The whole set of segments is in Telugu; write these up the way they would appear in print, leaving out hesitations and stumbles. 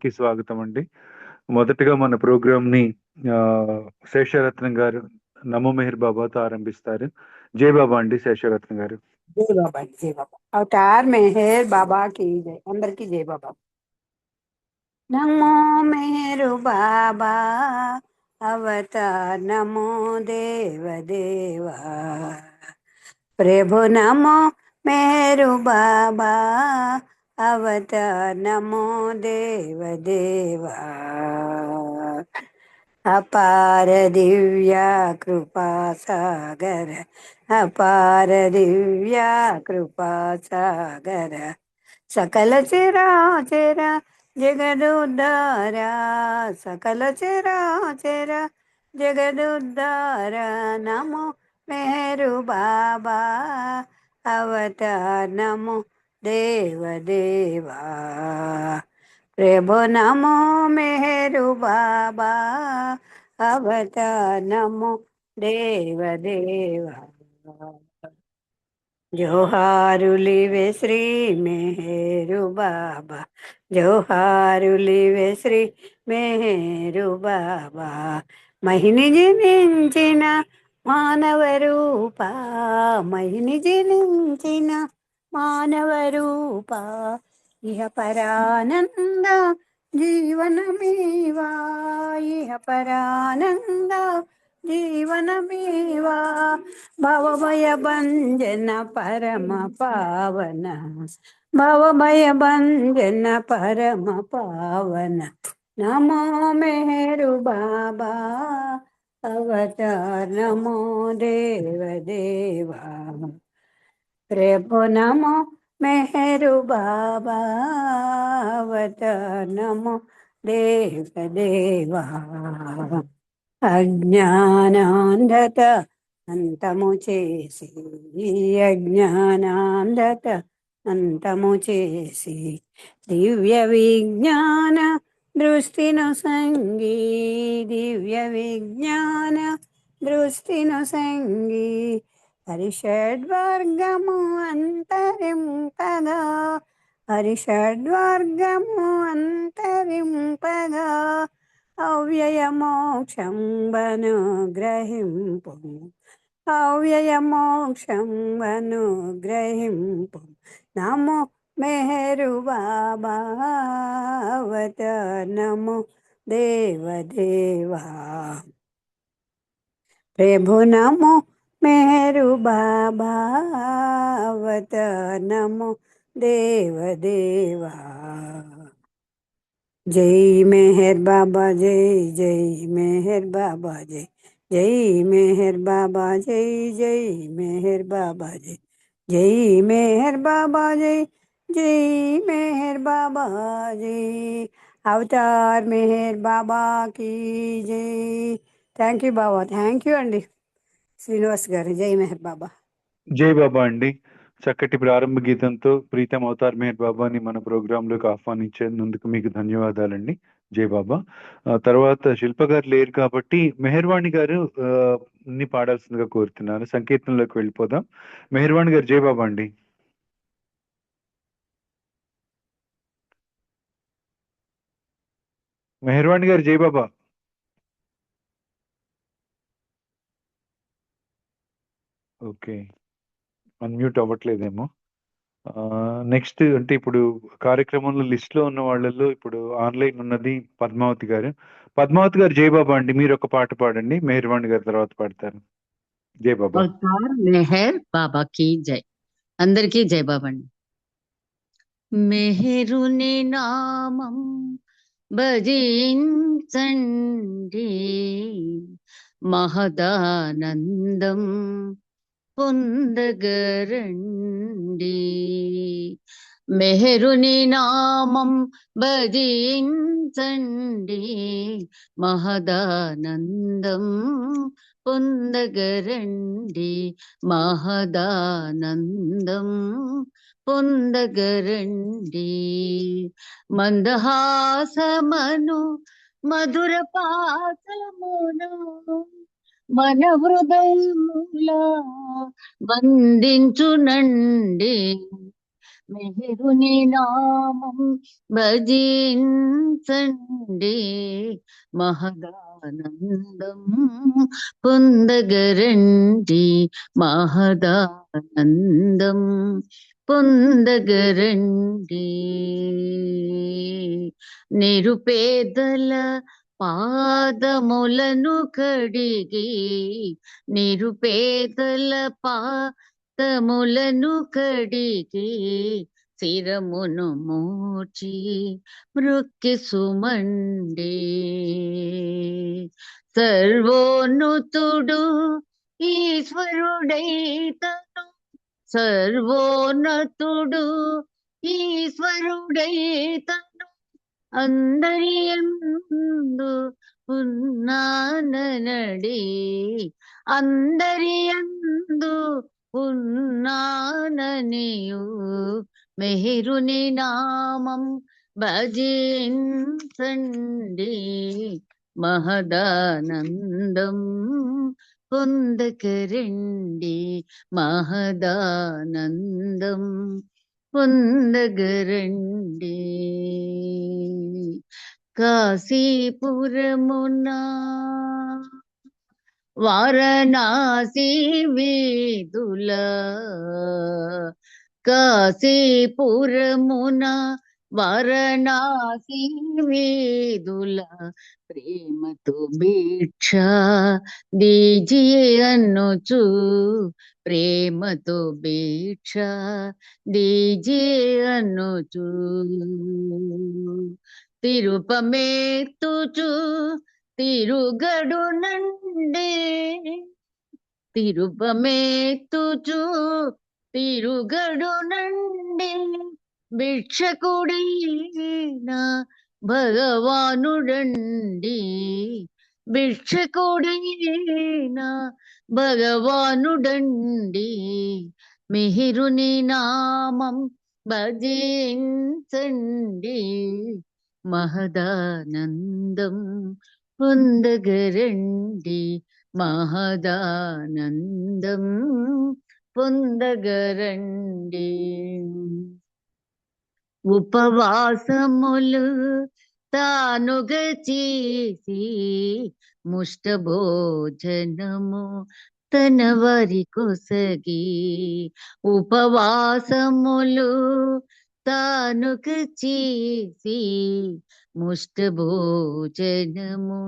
కి స్వాగతం అండి. మొదటగా మన ప్రోగ్రామ్‌ని శేషారత్నం గారు 'నమో మెహర్ బాబా'తో ఆరంభిస్తారు. జై బాబా అండి శేషారత్నం గారు. जय बाबा जय बाबा। अवतार मेहर बाबा की जय। अंदर की जय बाबा। नमो मेहरु बाबा अवतार नमो देव देवा। प्रभु नमो मेहरु बाबा अवतार नमो देव देवा। अपार दिव्या कृपा सागर अपार दिव्या कृपा सागर सकल चराचर जगदुद्धारा सकल चराचर जगदुद्धारा नमो मेहरु बाबा अवतार नमो देव देवा। प्रभु नमो मेहरु बाबा अवतार नमो देव देवा। జోహారులివే శ్రీ మెహరు బాబా జోహారులివే శ్రీ మెహరు బాబా మహిని జనించిన మానవ రూప మహిని జనించిన మానవ రూప ఇహ పరానంద జీవనమేవా ఇహ పరానంద జీవనమేవా భవభయ భంజన పరమ పావన భవభయ భంజన పరమ పావన నమో మెహరు బాబా అవతార్ నమో దేవ దేవా। प्रभु नमो मेहरु बाबा अवतार नमो देव देवा। అజ్ఞానాంధత అంతము చేసి అజ్ఞానాంధత అంతము చేసి దివ్య విజ్ఞాన దృష్టిను సంగి దివ్య విజ్ఞాన దృష్టిను సంగి హరిషడ్వర్గము అంతరింపగా హరిషడ్వర్గము అంతరింపగా అవ్యయ మోక్షం వను గ్రహింపు అవ్యయ మోక్షం వను గ్రహింపు నమో మెహరు బాబా అవతార్ నమో దేవ దేవా। प्रभु नमो मेहरु बाबा अवतार नमो देव देवा। जय मेहर बाबा जय जय मेहर बाबा जय जय मेहर बाबा जय जय मेहर बाबा जय जय मेहर बाबा जय जय मेहर बाबा जय अवतार मेहर बाबा की जय। Thank you Baba thank you అండి శ్రీనివాస్ గారు జై మెహర్ బాబా। జై బాబా అండి. చక్కటి ప్రారంభ గీతంతో ప్రీతం అవతార్ మెహర్ బాబాని మన ప్రోగ్రాంలోకి ఆహ్వానించేందుకు మీకు ధన్యవాదాలండి. జై బాబా. తర్వాత శిల్ప గారు లేరు కాబట్టి మెహర్వాణి గారు ని పాడాల్సిందిగా కోరుతున్నాను. సంకీర్తనలోకి వెళ్ళిపోదాం. మెహర్వాణి గారు జై బాబా అండి. మెహర్వాణి గారు జై బాబా. ఓకే, అన్మ్యూట్ అవ్వట్లేదేమో. నెక్స్ట్ అంటే ఇప్పుడు కార్యక్రమంలో లిస్ట్ లో ఉన్న వాళ్ళల్లో ఇప్పుడు ఆన్లైన్ ఉన్నది పద్మావతి గారు. పద్మావతి గారు జై బాబా అండి. మీరు ఒక పాట పాడండి, మెహర్వాణి గారు తర్వాత పాడతారు. జై బాబా. అవతార్ మెహర్ బాబా की जय। అందరికీ జై బాబా అండి। మెహరుని నామం భజించండి మహదానందం పొందగరండి। మెహరుని నామం భజించండి మహదానందం పొందగరండి మహదానందం పొందగరండి। మందహాసమను మధుర పాసమును మన హృదయముల బంధించునండి మెహరుని నామం భజించండి, మహదానందం పొందగరండి, మహదానందం పొందగరండి. నిరుపేదల పాదములను కడిగి, నిరుపేదల పాదములను కడిగి, శిరమును మూర్చి మృక్కి సుమండి. సర్వోన్నతుడు ఈశ్వరుడైతను, సర్వోన్నతుడు ఈశ్వరుడైతను, అందరి యందు ఉన్నాననడి, అందరి యందు ఉన్నాననియు, మెహరుని నామం భజించండి, మహదానందం పొందకరండి, మహదానందం పొందగరండి. కాశీపురమునా వారణాసి వీధుల, కాశీపురమున వారణాసి వీధుల, ప్రేమతో భిక్ష దీజియే అనుచు, ప్రేమతో భిక్ష దీజియే అనుచు, తిరుపమేతుచు తిరుగడునండే, తిరుపమేతుచు తిరుగడునండే, భిక్షకుడైన భగవానుడండి, భిక్షకుడైన భగవానుడండి, మిహిరుని నామం భజించండి, మహదానందం పొందగరండి, మహదానందం పొందగరండి. ఉపవాసములు తానుగా చేసి, ముష్ట భోజనము తన వారి కొసగి, ఉపవాసములు తానుగా చేసి, ముష్ట భోజనము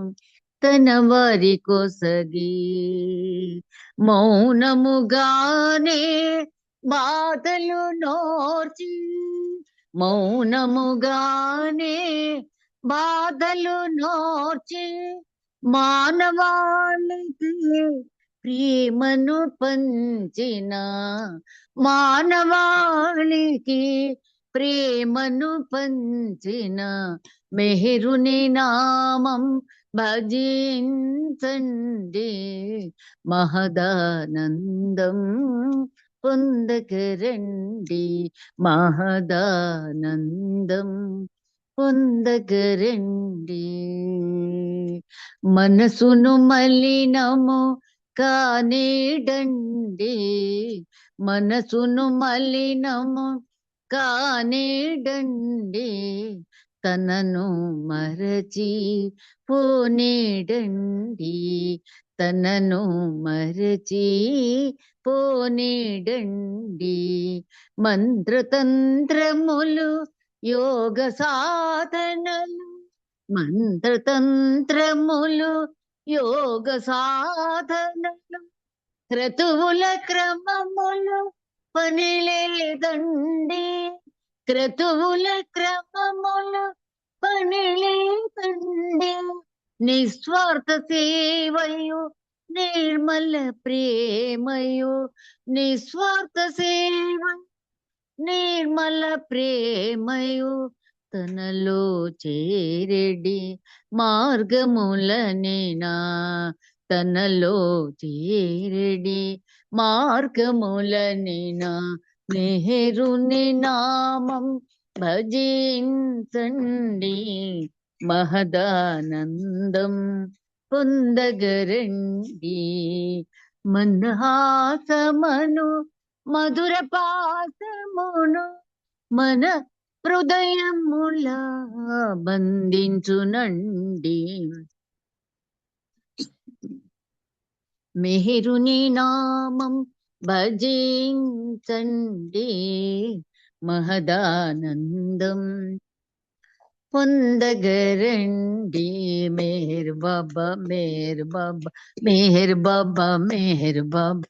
తన వారి కొసగి, మౌనముగానే బాధలు నోర్చి, మౌనముగానే బాధలు నోర్చి, మానవాళికి ప్రేమను పంచిన, మానవాళికి ప్రేమను పంచిన, మెహరుని నామం భజించండి, మహదానందం పొందగరండి, మహదానందం పొందగరండి. మనసును మలినము కానేడండి, మనసును మలినము కానేడండి, తనను మరచి పోనేడండి, తనను మరచి పోనేడండి, మంత్రతంత్రములు యోగ సాధనలు, మంత్రతంత్రములు యోగ సాధనలు, క్రతువుల క్రమములు పని లేదండి, క్రతువుల క్రమములు పని లేదండి, నిస్వార్థ సేవయు నిర్మల ప్రేమయు, నిస్వార్థ సేవ నిర్మల ప్రేమయు, తనలో చేరెడి మార్గములనేనా, తనలో చేరెడి మార్గములనేనా, మెహరుని నామం భజించండి, మహదానందం పొందగరండి, మందహాసమను మధుర పాసమును మన హృదయముల బంధించునండి. మెహరుని నామం భజించండి, మహదానందం పొందగరండి. మేర్ బాబా మేర్ బాబా మేర్ బాబా మేర్ బాబా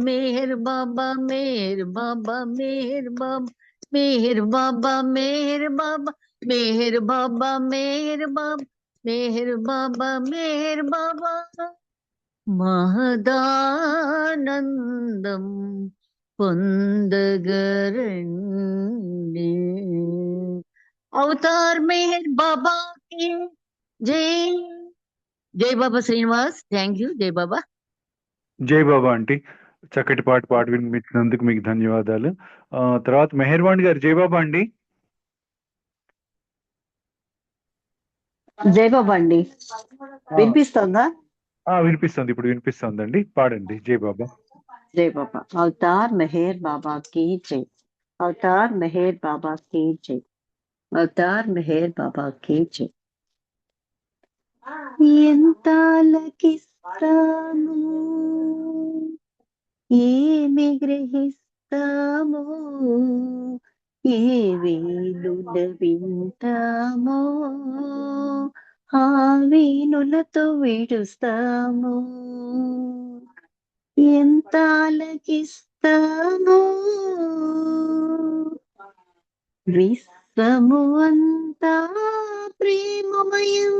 మేర్ బాబా మేర్ బాబా మేర్ బాబా మేర్ బాబా మేర్ బాబా మేర్ బాబా మేర్ బాబా మేర్ బాబా మేర్ బాబా మేర్ బాబా మహదానందం పొందగరండి. అవతార్ మెహర్ బాబా కి జై. జై బాబా శ్రీనివాస్. Thank you. జై బాబా. జై బాబా ఆంటీ, చక్కటి పాట పాడి వినిపించినందుకు మీకు ధన్యవాదాలు. తర్వాత మెహర్వాణి గారు, జై బాబా అండి. జై బాబా అండి, వినిపిస్తుందా? వినిపిస్తుంది, ఇప్పుడు వినిపిస్తుందండి. పాడండి జై బాబా. జై బాబా. అవతార్ మెహర్ బాబా కి జై. అవతార్ మెహర్ బాబా కి జై. అవతార్ మెహర్ బాబా కి జై. ఎంతాలకిస్తాము, ఏమి గ్రహిస్తామో, ఏ వేలుల వింటామో, ఆ వీణులతో విడుస్తాము. ఎంతాలకిస్తామో, విశ్వము అంతా ప్రేమమయం,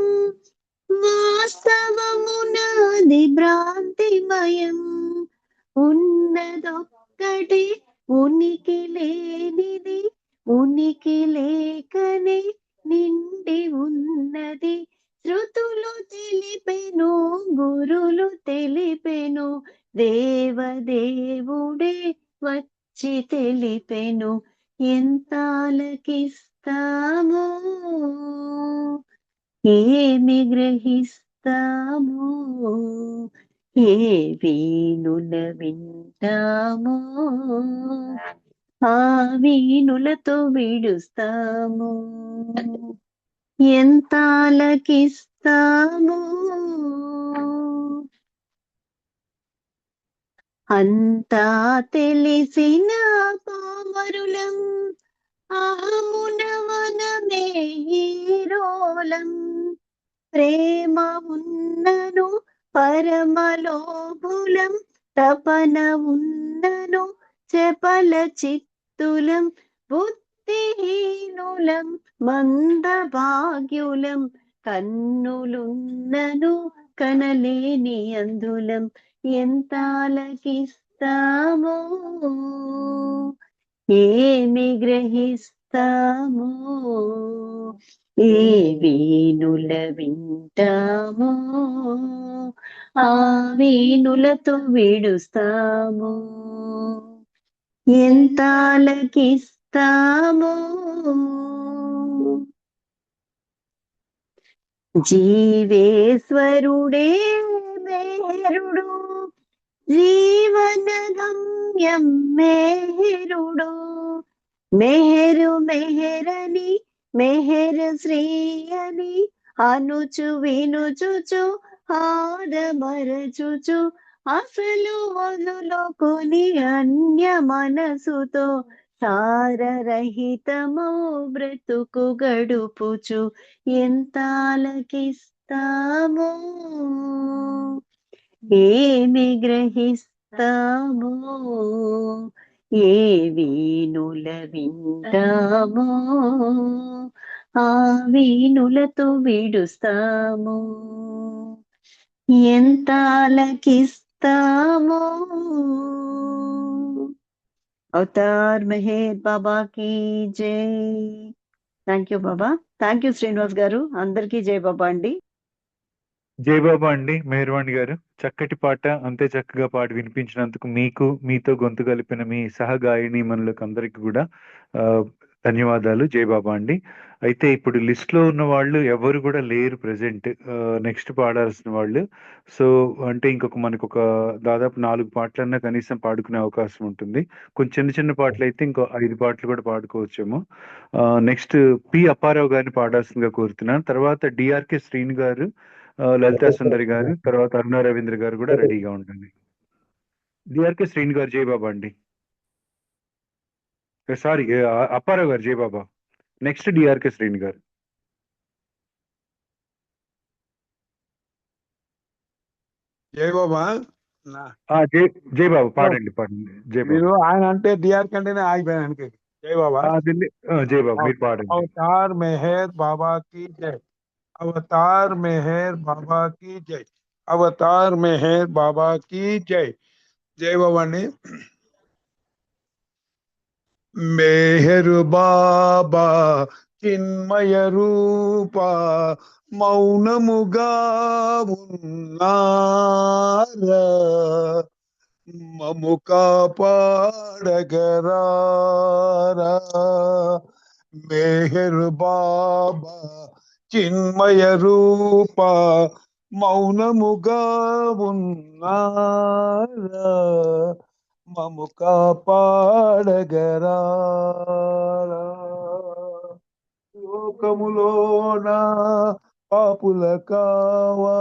వాస్తవమునాది భ్రాంతిమయం. ఉన్నదొక్కటి ఉనికి లేనిది, ఉనికి లేకనే నిండి ఉన్నది. శృతులు తెలిపెను, గురులు తెలిపెను, దేవదేవుడే వచ్చి తెలిపెను. ఎంతాలకిస్తామో, ఏమి గ్రహిస్తామో, ఏ వీణుల వింటామో, ఆ వీణులతో విడుస్తాము. ఎంతాలకిస్తామో, అంతా తెలిసిన పామరులం, అహమునవనమే హీరోలం. ప్రేమ ఉన్నను పరమలోభులం, తపన ఉన్నను చపల చిత్తులం. బుద్ధిహీనులం మందభాగ్యులం, కన్నులున్నను కనలేని అందులం. ఎంతాలకిస్తామో, ఏమి గ్రహిస్తామో, ఏ వీణుల వింటామో, ఆ వీణులతో విడుస్తాము. ఎంతాలకిస్తామో, జీవేశ్వరుడే మేరుడు, జీవన గమ్యం మేరుడు. మెహరు మెహరని మెహర్ శ్రీ అని అనుచు వినుచుచు ఆదమరచుచు, అసలు వదులుకొని అన్య మనసుతో సారరహితమో బ్రతుకు గడుపుచు. ఎంతాలకిస్తామో, ఏమి గ్రహిస్తామో, ఏ వీణుల వింటామో, ఆ వీణులతో విడుస్తాము. ఎంతాలకిస్తామో. అవతార్ మెహర్ బాబా కి జై. Thank you Baba. Thank you Srinivas గారు. అందరికీ జై బాబా అండి. జై బాబా అండి మెహర్వాణి గారు, చక్కటి పాట అంతే చక్కగా పాడి వినిపించినందుకు మీకు, మీతో గొంతు కలిపిన మీ సహగాయని మనులకు అందరికి కూడా ధన్యవాదాలు జై బాబా అండి. అయితే ఇప్పుడు లిస్ట్ లో ఉన్న వాళ్ళు ఎవరు కూడా లేరు ప్రెసెంట్. నెక్స్ట్ పాడాల్సిన వాళ్ళు. సో అంటే మనకు ఒక దాదాపు 4 పాటలన్నా కనీసం పాడుకునే అవకాశం ఉంటుంది. కొంచెం చిన్న చిన్న పాటలు అయితే ఇంకో 5 పాటలు కూడా పాడుకోవచ్చేమో. నెక్స్ట్ పి అప్పారావు గారిని పాడాల్సిందిగా కోరుతున్నాను. తర్వాత డిఆర్కే శ్రీని గారు, లలితా సుందరి గారు, తర్వాత అరుణ రవీంద్ర గారు కూడా రెడీగా ఉండండి. డిఆర్కే శ్రీని గారు జై బాబా అండి. సారీ, అప్పారావు గారు జై బాబా. నెక్స్ట్ డిఆర్కే శ్రీని గారు. జై బాబా. నా- జై జై బాబా పాడండి జై బాబా. మీరు ఆయన అంటే డిఆర్ కంటేనే ఆగిపోయాను వెనక్కి. జై బాబా. జై బాబా మీరు పాడండి. అవతార్ మెహర్ బాబా की जय, अवतार मेहर बाबा की जय, अवतार मेहर बाबा की जय. జై బాబా అండి. मेहर బాబా చిన్మయ రూప మౌనముగా ఉన్నారా, మము కాపాడగరారా. మెహర్ బాబా చిన్మయ రూప మౌనముగా ఉన్నారా, మము కాపాడగరారా. లోకములోన పాపుల కావా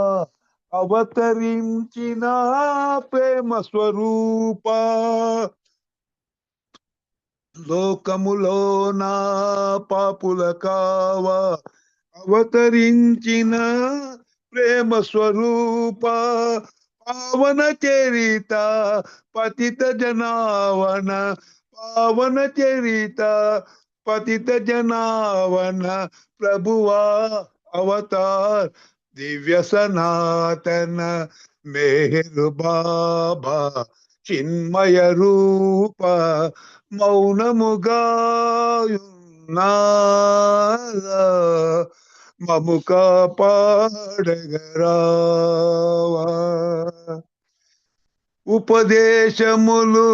అవతరించిన ప్రేమ స్వరూప, లోకములోన పాపుల కావా అవతరించిన ప్రేమ స్వరూప, పావన చరిత పతిత జనావన, పావన చరిత పతిత జనావన ప్రభువా అవతార్ దివ్య సనాతన. మెహర్ బాబా చిన్మయ రూప మౌనముగా ఉన్నారా, మము కాపాడగరావా. ఉపదేశములు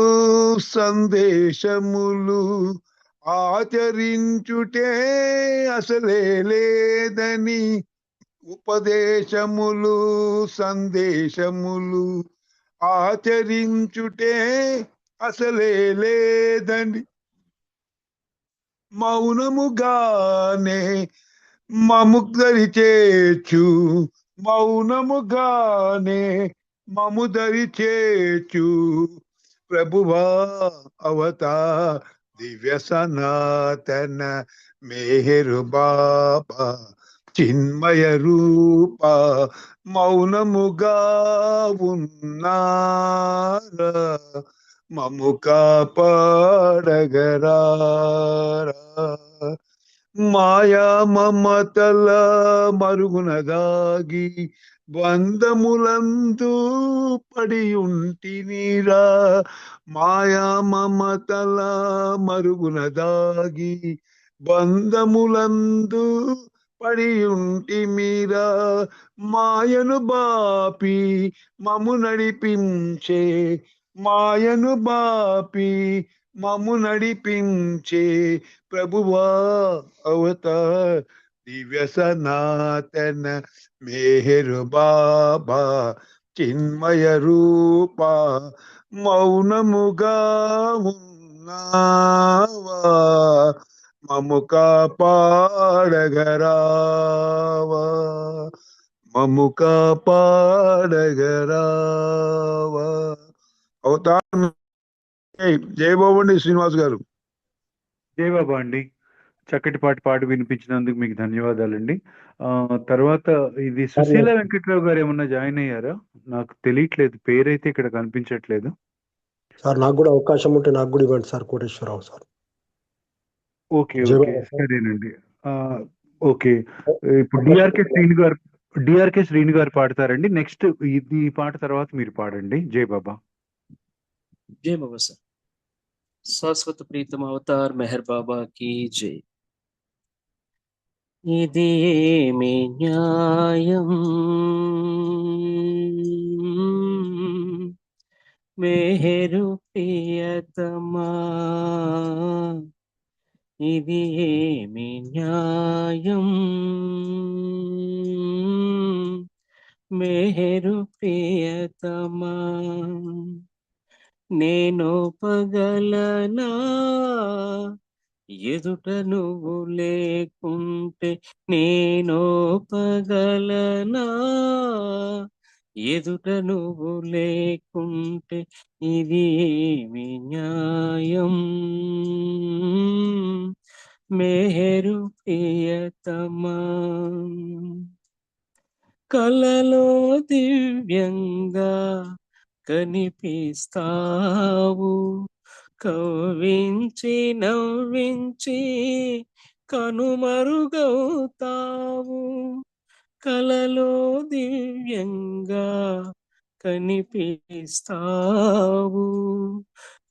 సందేశములు ఆచరించుటే అసలే లేదని, ఉపదేశములు సందేశములు ఆచరించుటే అసలే లేదని, మౌనముగానే మము దరి చేర్చు, మౌనముగానే మము దరి చేర్చు ప్రభువా అవతార్ దివ్య సనాతన. మెహర్ బాబా చిన్మయ రూప మౌనముగా ఉన్నారా, మము కాపాడగరారా. మాయా మమతల మరుగున దాగి బంధములందు పడి ఉంటినిరా, మాయా మమతల మరుగున దాగి బంధములందు పడి ఉంటిమిరా, మాయను బాపి మము నడిపించే, మాయను బాపి మము నడిపించే ప్రభువా అవతార్ దివ్య సనాతన. మెహర్ బాబా చిన్మయ రూప మౌనముగా ఉన్నావా, మము కాపాడగరావా, మము కాపాడగరావా. అవతార్ జై బాబండి శ్రీనివాస్ గారు. జై బాబా అండి. చక్కటి పాట వినిపించినందుకు మీకు ధన్యవాదాలండి. తర్వాత ఇది సుశీల వెంకట్రావు గారు ఏమన్నా జాయిన్ అయ్యారా? నాకు తెలియట్లేదు, పేరైతే ఇక్కడ కనిపించట్లేదు. సార్ నాకు కూడా అవకాశం ఉంటే నాకు కూడా ఇవ్వండి సార్. కోటేశ్వరరావు సార్. ఓకే సరేనండి. ఓకే, ఇప్పుడు డిఆర్కే శ్రీని గారు పాడతారండి. నెక్స్ట్ ఈ పాట తర్వాత మీరు పాడండి. జై బాబా. జై బాబా సార్. శాశ్వత ప్రీతం అవతార్ మెహర్ బాబా की జై. ఇది ఏమి న్యాయం మెహరు ప్రియతమా, ఇది ఏమి న్యాయం? మేరు ప్రియతమా, నేను పగలనా ఎదుట నువ్వు లేకుంటే? నేను పగలనా ఎదుట నువ్వు లేకుంటే? ఇది ఏమి న్యాయం? మేరు ప్రియతమా, కలలో దివ్యంగా కనిపిస్తావు, కవ్వించి నవ్వించి కనుమరుగవుతావు. కలలో దివ్యంగా కనిపిస్తావు,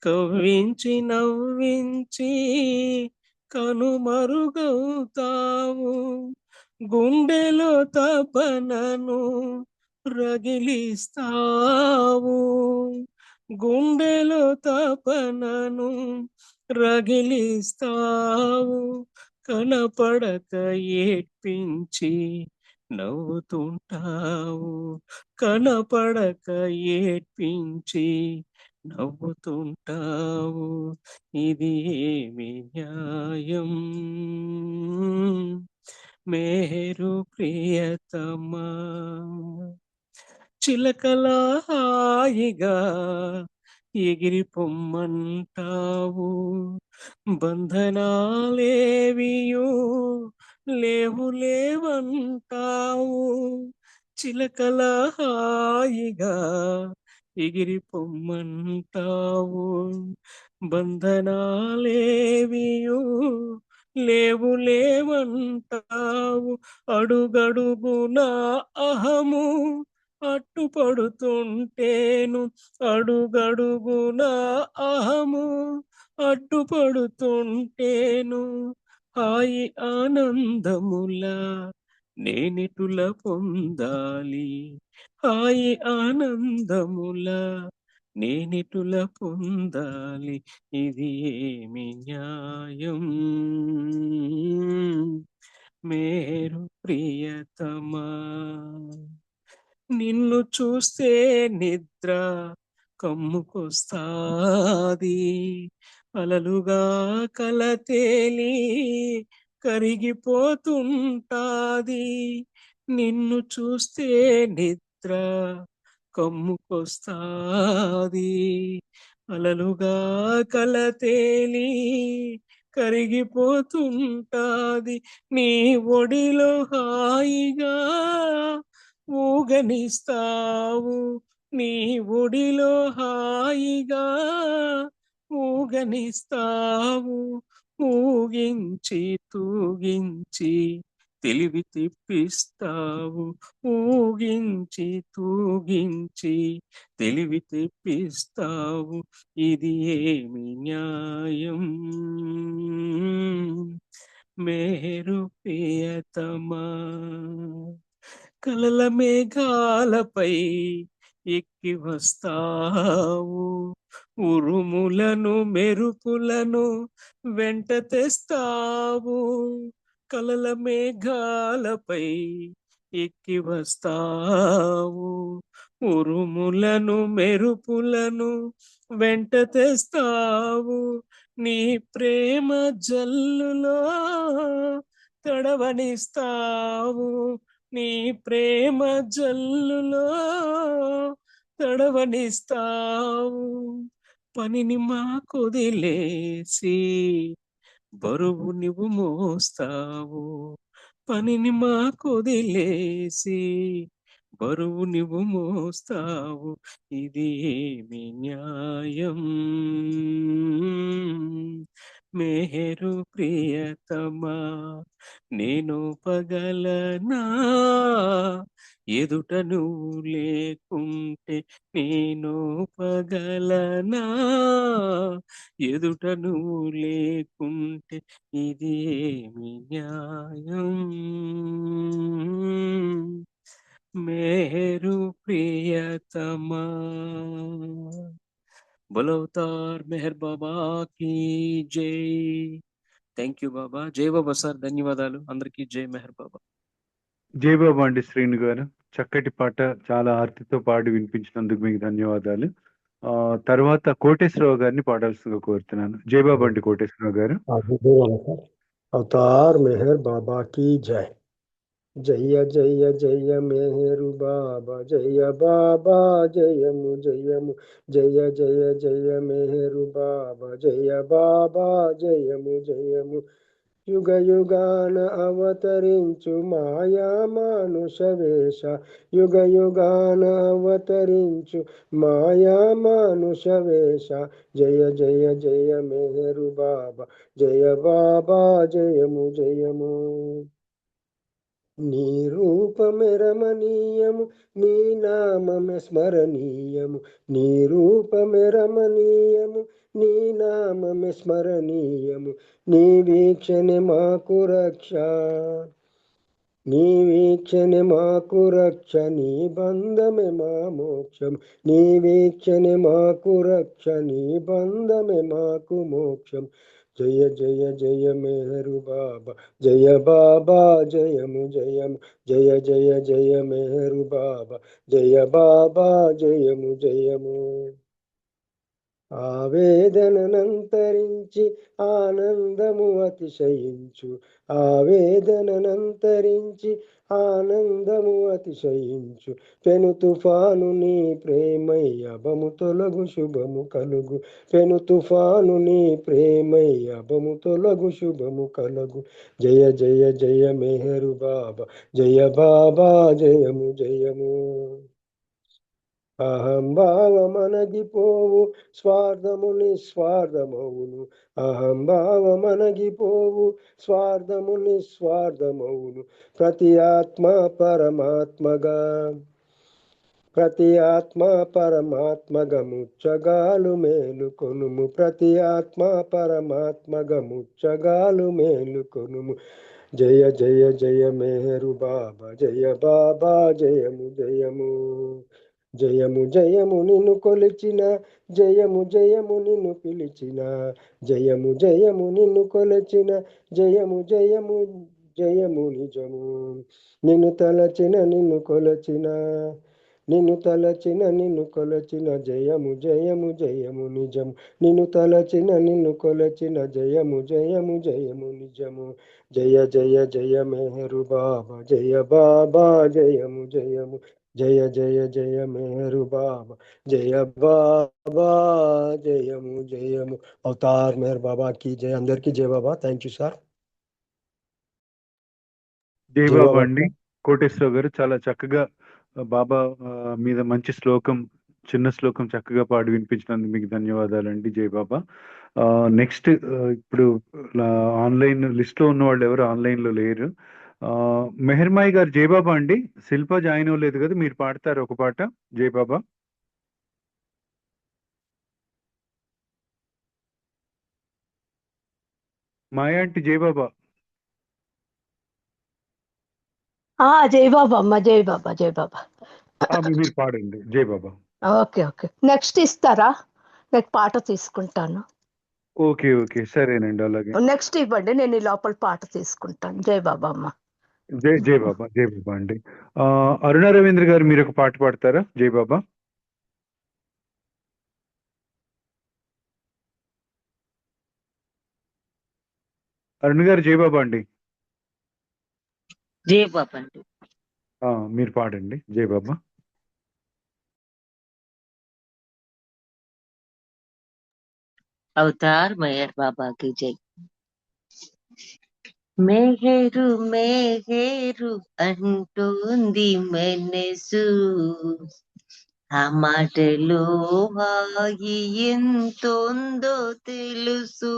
కవ్వించి నవ్వించి కనుమరుగవుతావు. గుండెలో తపనను రగిలిస్తావు, గుండెలో తపనను రగిలిస్తావు. కనపడక ఏడ్పించి నవ్వుతుంటావు, కనపడక ఏడ్పించి నవ్వుతుంటావు. ఇది ఏమి న్యాయం? మేరు ప్రియతమా, చిలకలా హాయిగా ఎగిరి పొమ్మంటావు, బంధనాలేవియు లేవు లేవంటావు. చిలకలా హాయిగా ఎగిరి పొమ్మంటావు, బంధనాలేవియు లేవు లేవంటావు. అడుగడుగునా అహము అడ్డుపడుతుంటేను, అడుగడుగునా అహము అడ్డుపడుతుంటేను. హాయి ఆనందముల నేనిటుల పొందాలి, హాయి ఆనందముల నేనిటుల పొందాలి. ఇది ఏమి న్యాయం? మేరు ప్రియతమా, నిన్ను చూస్తే నిద్ర కమ్ముకొస్తాది, అలలుగా కలతేలి కరిగిపోతుంటాది. నిన్ను చూస్తే నిద్ర కమ్ముకొస్తాది, అలలుగా కలతేలి కరిగిపోతుంటాది. నీ ఒడిలో హాయిగా ఊగనిస్తావు, నీ ఒడిలో హాయిగా ఊగనిస్తావు. ఊగించి తూగించి తెలివి తెప్పిస్తావు, ఊగించి తూగించి తెలివి తెప్పిస్తావు. ఇది ఏమి న్యాయం? మేరు ప్రియతమా, కలల మేఘాలపై ఎక్కి వస్తావు, ఉరుములను మెరుపులను వెంట తెస్తావు. కలల మేఘాలపై ఎక్కి వస్తావు, ఉరుములను మెరుపులను వెంట తెస్తావు. నీ ప్రేమ జల్లులో తడవనిస్తావు, నీ ప్రేమ జల్లులో తడవనిస్తావు. పనిని మాకొదిలేసి బరువు నువ్వు మోస్తావు, పనిని మాకొదిలేసి బరువు నువ్వు మోస్తావు. ఇది ఏమి న్యాయం? మేరు ప్రియతమా, నేను పగలనా ఎదుట నువ్వు లేకుంటే? నేను పగలనా ఎదుట నువ్వు లేకుంటే? ఇది ఏమి న్యాయం? మేరు ప్రియతమా, బోలో అవతార్ మెహర్ బాబా की जय। థ్యాంక్ యూ బాబా. జై బాబా సార్, ధన్యవాదాలు. అందరికీ జై మెహర్ బాబా. జై బాబా అండి శ్రీను గారు. చక్కటి పాట చాలా ఆర్తితో పాడి వినిపించినందుకు మీకు ధన్యవాదాలు. తర్వాత కోటేశ్వరరావు గారిని పాడాల్సిందిగా కోరుతున్నాను. జై బాబా అండి కోటేశ్వరరావు గారు. సార్ అవతార్ మెహర్ బాబా की जय. జయ జయ జయ మేరు బాబా జయ బాబా జయము జయము జయ జయ జయ మేరు బాబా జయ బాబా జయము జయము యుగ యుగాన అవతరించు మాయా మానుష వేష యుగ యుగాన అవతరించు మాయా మానుష వేష జయ జయ జయ మేరు బాబా జయ బాబా జయము జయము నీ రూపమే రమణీయము నీ నామమే స్మరణీయము నీ రూపమే రమణీయము నీ నామమే స్మరణీయము నీ వీక్షణే మాకు రక్ష నీ వీక్షణే మాకు రక్ష నీ బంధమే మా మోక్షం నీ వీక్షణే మాకు రక్ష నీ బంధమే మాకు మోక్షం జయ జయ జయ మేరు బాబా జయ బాబా జయము జయము జయ జయ జయ మేరు బాబా జయ బాబా జయము జయము ఆవేదనంతరించి ఆనందము అతిశయించు ఆవేదనంతరించి ఆనందము అతిశయించు పెను తుఫాను నీ ప్రేమై అభము తొలగు శుభము కలుగు పెను తుఫాను నీ ప్రేమై అభము తొలగు శుభము కలుగు జయ జయ జయ మేహరు బాబా జయ బాబా జయము జయము అహంభావమనగిపోవు స్వార్థము నిస్వార్థమవును అహంభావమనగిపోవు స్వార్థము నిస్వార్థమవును ప్రతి ఆత్మ పరమాత్మగా ప్రతి ఆత్మ పరమాత్మగముచ్చగాలు మేలు కొనుము ప్రతి ఆత్మ పరమాత్మగముచ్చగాలు మేలు కొనుము జయ జయ జయ మేరు బాబా జయ బాబా జయము జయము జయము జయము నిన్ను కొలిచిన జయము జయము నిన్ను పిలిచిన జయము జయము నిన్ను కొలిచిన జయము జయము జయము నిజము నిన్ను తలచిన నిన్ను కొలచిన నిన్ను తలచిన నిన్ను కొలచిన జయము జయము జయము నిజము నిన్ను తలచిన నిన్ను కొలచిన జయము జయము జయము నిజము జయ జయ జయ మేరు బాబా జయ బాబా జయము జయము జయ జయ జయ మేరు బాబా జయ బాబా జయము జయము అవతార్ మేర్ బాబా की जय అందరికీ జయ బాబా థ్యాంక్ యూ సార్ జై జై బాబా బాబా అండి కోటేశ్వరరావు గారు. చాలా చక్కగా బాబా మీద మంచి శ్లోకం, చిన్న శ్లోకం చక్కగా పాడి వినిపించినందుకు మీకు ధన్యవాదాలండి. జై బాబా. నెక్స్ట్ ఇప్పుడు ఆన్లైన్ లిస్ట్ లో ఉన్న వాళ్ళు ఎవరు ఆన్లైన్ లో లేరు. మెహర్మాయి గారు జై బాబా అండి. శిల్ప జాయిన్ అవ్వలేదు కదా, మీరు పాడతారు ఒక పాట. జై బాబా. మాయా ఆంటీ జై బాబా. జై బాబా అమ్మ జై బాబా జై బాబా మీరు పాడండి జై బాబా. ఓకే ఓకే నెక్స్ట్ ఇస్తారా నేను పాట తీసుకుంటాను ఓకే ఓకే సరేనండి, అలాగే. నెక్స్ట్ ఇవ్వండి నేను ఈ లోపల పాట తీసుకుంటాను జై బాబా అమ్మ జై జై బాబా జై బాబా అండి. అరుణ రవీంద్ర గారు మీరు ఒక పాట పాడతారా? జై బాబా. అరుణ్ గారు జై బాబా అండి. జై బాబా అండి. మీరు పాడండి జై బాబా. అవతార్ మెహర్ బాబాకి జై. మెహరు మెహరు అంటోంది మనసు, ఆ మాటలో హాయి ఎంతోందో తెలుసు.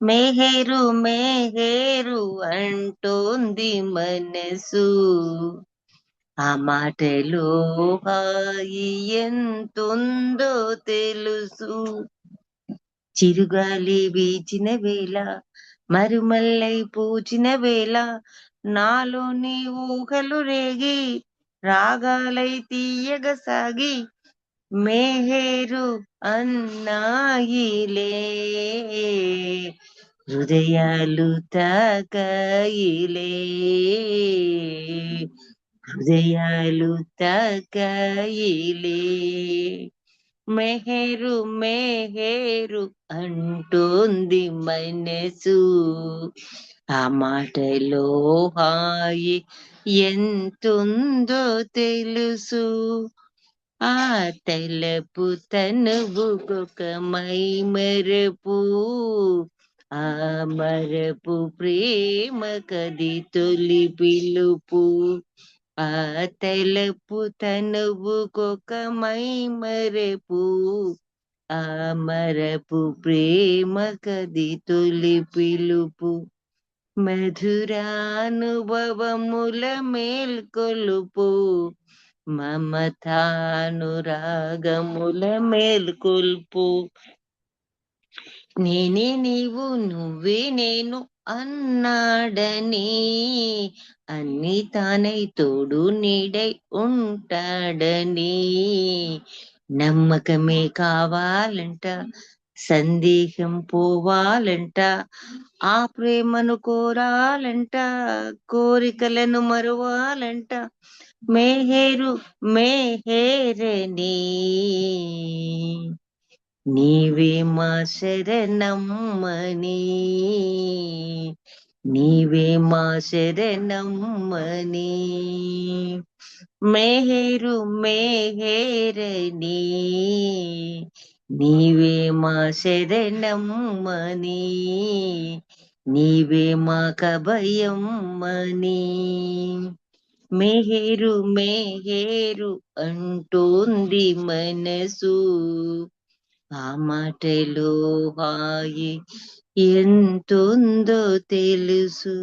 మెహరు మెహరు అంటోంది మనసు, ఆ మాటలో హాయి ఎంతుందో తెలుసు. చిరుగాలి వీచిన వేళ, మరుమల్లై పూచిన వేళ, నాలోని ఊహలు రేగి రాగాలై తీయగ సాగి మెహరు అన్నాయిలే హృదయాలు తాకాయిలే, హృదయాలు తాకాయిలే. మెహరు మెహరు అంటోంది మనసు, ఆ మాటలో హాయి ఎంతుందో తెలుసు. ఆ తలపు తనువుకొక మై మరపు, ఆ మరపు ప్రేమ కది తొలి పిలుపు. ఆ తలపు తనువుకొక మై మరపు, ఆ మరపు ప్రేమ కది తొలి పిలుపు. మధురానుభవముల మేల్కొలుపు, మమతానురాగముల మేల్కొల్పు. నేనే నీవు నువ్వే నేను అన్నాడని, అన్ని తానై తోడు నీడై ఉంటాడని. నమ్మకమే కావాలంట, సందేహం పోవాలంట, ఆ ప్రేమను కోరాలంట, కోరికలను మరువాలంట. మేహేరు మేహేరని, నీవే మా శరణమ్మని, నీవే మా శరణమ్మని. మేహేరు మేహేరని, నీవే మా శరణమ్మని, నీవే మా కభయమ్మని. మేహేరు మేహేరు అంటోంది మనసు, ఆ మాటలో హాయి ఎంతుందో తెలుసు.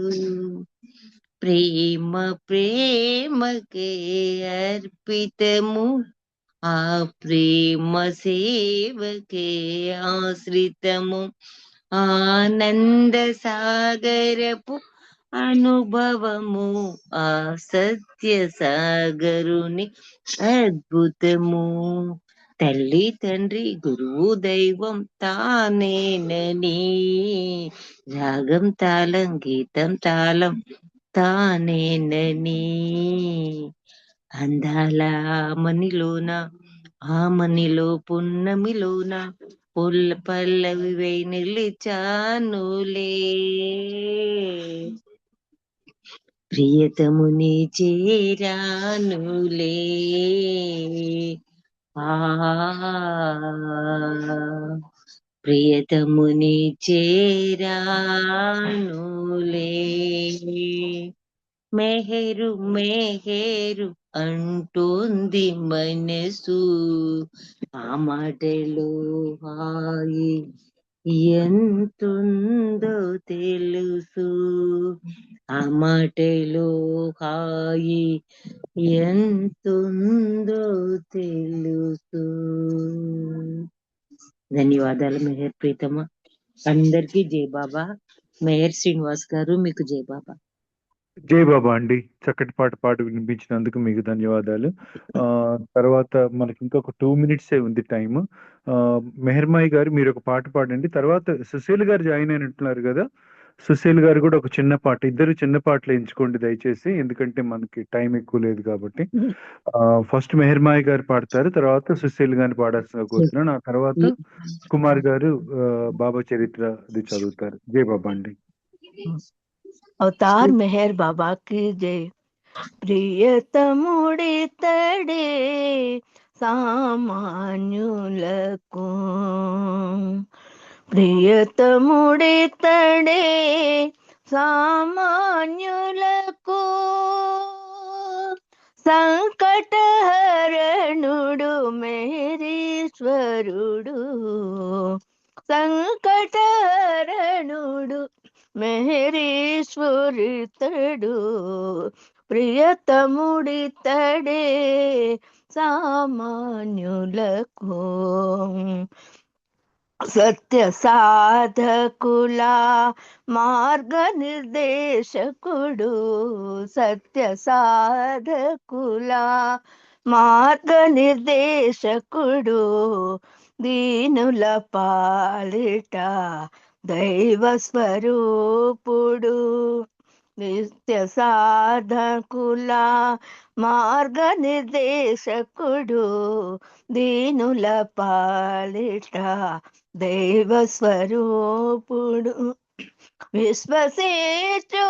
ప్రేమ ప్రేమకే అర్పితము, ఆ ప్రేమ సేవకే ఆశ్రితము. ఆనంద సాగరపు అనుభవము, ఆ సత్య సాగరుని అద్భుతము. తల్లి తండ్రి గురువు దైవం తానేనని, రాగం తాళం గీతం తాళం తానేనని. అందాల మనిలోన, ఆ మనిలో పున్నమిలోన, పల్లవివై నిలిచానులే. ప్రియతముని చేరానులే, ఆ ప్రియతముని చేరానులే. మెహరు మెహరు అంటోంది మనసు, ఆ మాటలో హాయి ఎంతుందో తెలుసు. ఆ మాటలో హాయి ఎంతుందో తెలుసు. ధన్యవాదాలు మెహర్ ప్రీతమ. అందరికీ జై బాబా. మెహర్ శ్రీనివాస్ గారు మీకు జై బాబా. జై బాబా అండి, చక్కటి పాట వినిపించినందుకు మీకు ధన్యవాదాలు. తర్వాత మనకి ఇంకొక 2 మినిట్సే ఉంది టైం. మెహర్మాయి గారు మీరు ఒక పాట పాడండి, తర్వాత సుశీల్ గారు జాయిన్ అయినట్టున్నారు కదా, సుశీల్ గారు కూడా ఒక చిన్న పాట, ఇద్దరు చిన్న పాటలు ఎంచుకోండి దయచేసి, ఎందుకంటే మనకి టైం ఎక్కువ లేదు కాబట్టి. ఫస్ట్ మెహర్మాయి గారు పాడతారు, తర్వాత సుశీల్ గారిని పాడాల్సిన కోరుతున్నాను, ఆ తర్వాత కుమార్ గారు బాబా చరిత్ర అది చదువుతారు. జై బాబా అండి. अवतार मेहर बाबा की जय। ప్రియతముడితడే సామాన్యులకు, ప్రియతముడితడే సామాన్యులకు, సంకటహరణుడు మేరీశ్వరుడు, సంకటహరణుడు మెహరీశ్వరితడు, ప్రియతముడితడే సామాన్యులకు, సత్య సాధకుల మార్గ నిర్దేశకుడు, సత్య సాధకుల మార్గ నిర్దేశకుడు, దీనుల పాలిట దైవ స్వరూపుడు నిత్య సాధకుల మార్గ నిర్దేశకుడు దీనుల పాలిట దైవ స్వరూపుడు విశ్వసేచు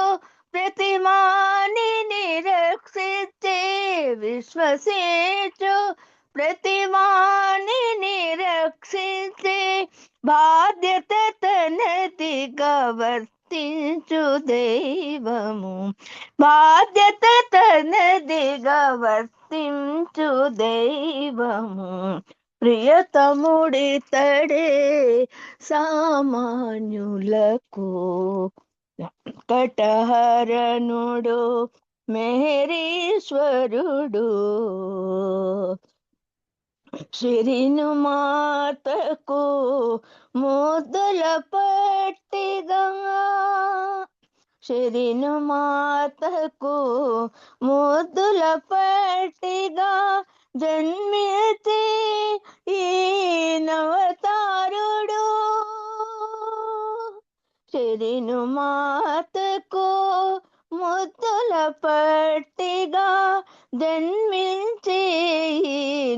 ప్రతిమాని నిరక్షించే విశ్వసేచు ప్రతిమాని నిరక్షించే బాధ్యత తనదిగా వర్తించు దైవము బాధ్యత తనదిగా వర్తించు దైవము ప్రియతముడితడే సామాన్యులకు కటహరణుడు మెహరీశ్వరుడు శిరిను మాతకు ముద్దుల పట్టిగా శిరిను మాతకు ముద్దుల పట్టిగా జన్మితే ఈ నవతారుడు శిరిను మాతకు ముద్దుల పట్టిగా జన్మించే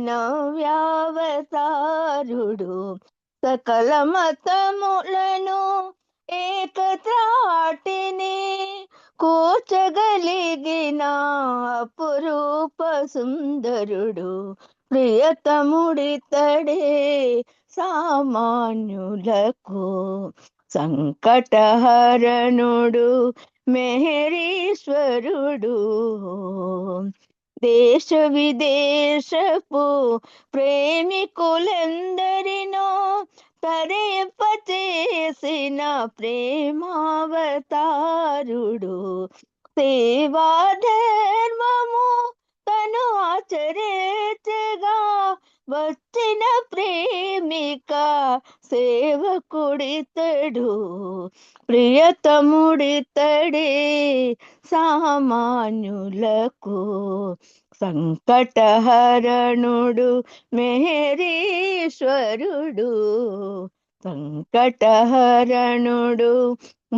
నవ్యావతారుడు సకల మతములను ఏకత్రాటిని కూర్చగలిగిన అపురూప సుందరుడు ప్రియతముడితడే సామాన్యులకు సంకటహరణుడు మెహరీశ్వరుడు దేశ విదేశపు ప్రేమికులందరినో తరింపచేసిన ప్రేమావతారుడు సేవా ధర్మము తను ఆచరించగా వచ్చిన ప్రేమిక సేవకుడితడు ప్రియతముడితడే సామాన్యులకు సంకటహరణుడు మెహరీశ్వరుడు సంకటహరణుడు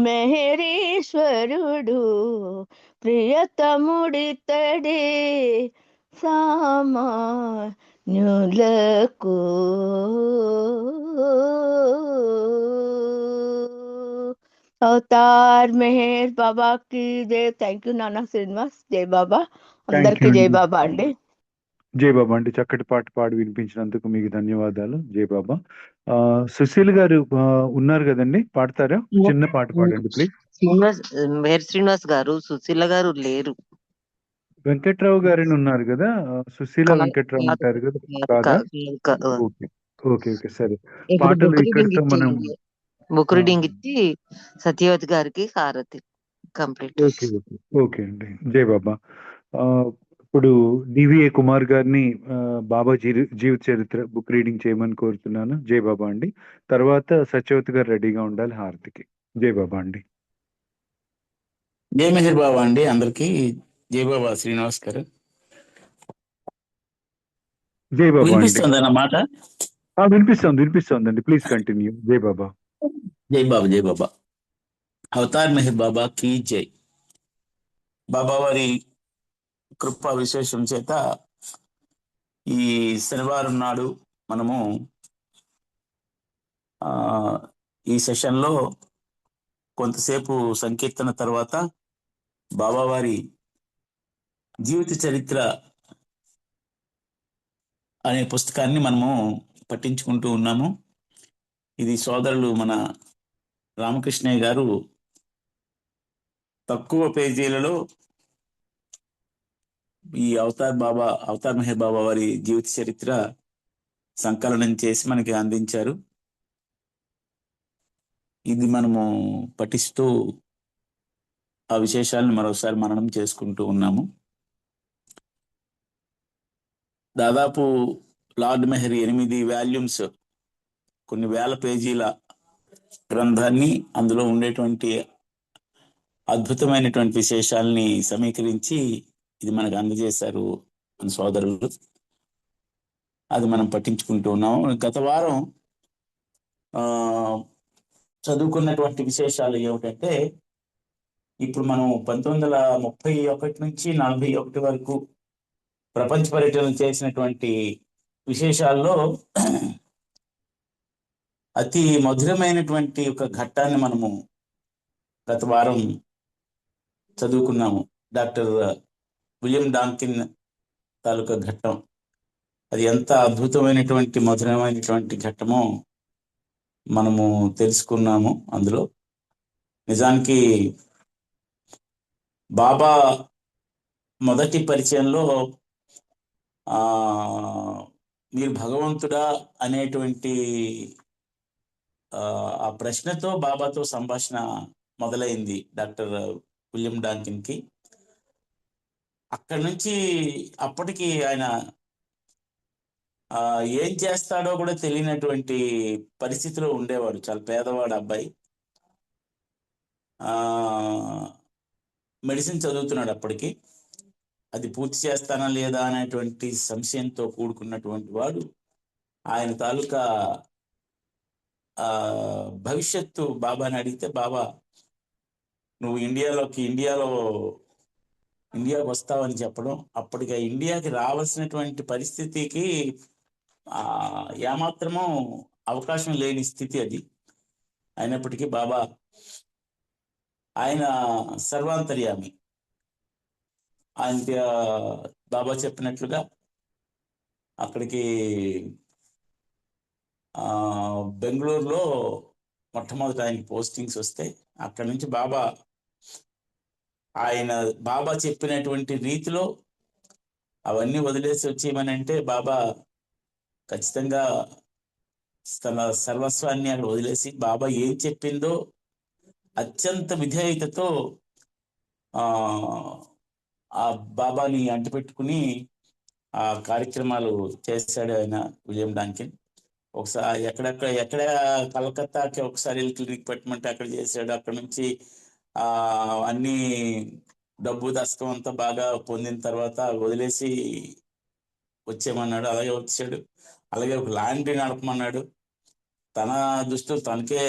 మెహరీశ్వరుడు ప్రియతముడితడే సామాన్యులకు అవతార్ మెహర్ బాబా కి జై. థ్యాంక్ యూ నాన్న శ్రీనివాస్. జై బాబా. అందరికి జై బాబా అండి. జై బాబా అండి. చక్కటి పాట పాడి వినిపించినందుకు మీకు ధన్యవాదాలు. జై బాబా. సుశీల్ గారు ఉన్నారు కదండి, పాడతారా? చిన్న పాట పాడండి ప్లీజ్. మెహర్ శ్రీనివాస్ గారు, సుశీల గారు లేరు. వెంకట్రావు గారిని ఉన్నారు కదా, సుశీల వెంకట్రావు ఉంటారు కదా, కాదా? ఓకే ఓకే ఓకే సరే. పాటలు ఇక్కడితో మనం బుక్ రీడింగ్ ఇచ్చి సత్యవతి గారికి హారతి కంప్లీట్. ఓకే ఓకే ఓకే అండి. జై బాబా. ఇప్పుడు డివిఏ కుమార్ గారిని బాబా జీవిత చరిత్ర బుక్ రీడింగ్ చేయమని కోరుతున్నాను. జై బాబా అండి. తర్వాత సత్యవతి గారు రెడీగా ఉండాలి హారతికి. జై బాబా అండి. జై మెహర్ బాబా అండి అందరికి. జై బాబా శ్రీనివాస్ గారు. జై బాబా అండి. వినిపిస్తుంది అన్నమాట. వినిపిస్తోందండి. Please continue. జై బాబా. జై బాబా. జై బాబా. అవతార్ మెహర్ బాబా కీ జై. బాబా వారి కృపా విశేషం చేత ఈ శనివారం నాడు మనము ఈ సెషన్లో కొంతసేపు సంకీర్తన తర్వాత బాబా వారి జీవిత చరిత్ర అనే పుస్తకాన్ని మనము పఠించుకుంటూ ఉన్నాము. ఇది సోదరులు మన రామకృష్ణయ్య గారు తక్కువ పేజీలలో ఈ అవతార్ మెహర్ బాబా వారి జీవిత చరిత్ర సంకలనం చేసి మనకి అందించారు. ఇది మనము పఠిస్తూ ఆ విశేషాలను మరోసారి మననం చేసుకుంటూ ఉన్నాము. దాదాపు లార్డ్ మెహర్ 8 వాల్యూమ్స్, కొన్ని వేల పేజీల గ్రంథాన్ని, అందులో ఉండేటువంటి అద్భుతమైనటువంటి విశేషాలని సమీకరించి ఇది మనకు అందజేశారు మన సోదరులు. అది మనం పఠించుకుంటూ ఉన్నాము. గత వారం చదువుకున్నటువంటి విశేషాలు ఏమిటంటే, ఇప్పుడు మనం 1931 నుంచి 41 వరకు ప్రపంచ పర్యటన చేసినటువంటి విశేషాల్లో అతి మధురమైనటువంటి ఒక ఘట్టాన్ని మనము గత వారం చదువుకున్నాము. డాక్టర్ విలియం డాంకిన్ తాలూకా ఘట్టం. అది ఎంత అద్భుతమైనటువంటి మధురమైనటువంటి ఘట్టమో మనము తెలుసుకున్నాము. అందులో నిజానికి బాబా మొదటి పరిచయంలో మీరు భగవంతుడా అనేటువంటి ఆ ప్రశ్నతో బాబాతో సంభాషణ మొదలైంది డాక్టర్ విలియం డాంకిన్కి. అక్కడి నుంచి అప్పటికి ఆయన ఏం చేస్తాడో కూడా తెలియనటువంటి పరిస్థితిలో ఉండేవాడు. చాలా పేదవాడు అబ్బాయి. మెడిసిన్ చదువుతున్నాడు అప్పటికి. అది పూర్తి చేస్తానా లేదా అనేటువంటి సంశయంతో కూడుకున్నటువంటి వాడు. ఆయన తాలూకా భవిష్యత్తు బాబాని అడిగితే, బాబా నువ్వు ఇండియాకు వస్తావని చెప్పడం. అప్పటికి ఇండియాకి రావాల్సినటువంటి పరిస్థితికి ఏమాత్రమో అవకాశం లేని స్థితి అది. అయినప్పటికీ ఆయన సర్వాంతర్యామి. బాబా చెప్పినట్లుగా అక్కడికి బెంగళూరులో మొట్టమొదటి ఆయనకి పోస్టింగ్స్ వస్తాయి. అక్కడి నుంచి బాబా చెప్పినటువంటి రీతిలో అవన్నీ వదిలేసి వచ్చేయమని అంటే, బాబా ఖచ్చితంగా తన సర్వస్వాన్ని అక్కడ వదిలేసి బాబా ఏం చెప్పిందో అత్యంత విధేయతతో ఆ బాబాని అంటిపెట్టుకుని ఆ కార్యక్రమాలు చేశాడు ఆయన విలియం డాంకిన్. ఒకసారి ఎక్కడ కలకత్తాకి ఒకసారి క్లినిక్ పెట్టమంటే అక్కడ చేశాడు. అక్కడ నుంచి అన్ని డబ్బు దశకం అంతా బాగా పొందిన తర్వాత వదిలేసి వచ్చేయమన్నాడు. అలాగే వచ్చాడు. అలాగే ఒక లాండ్రీ నడపమన్నాడు. తన దుస్తులు తనకే,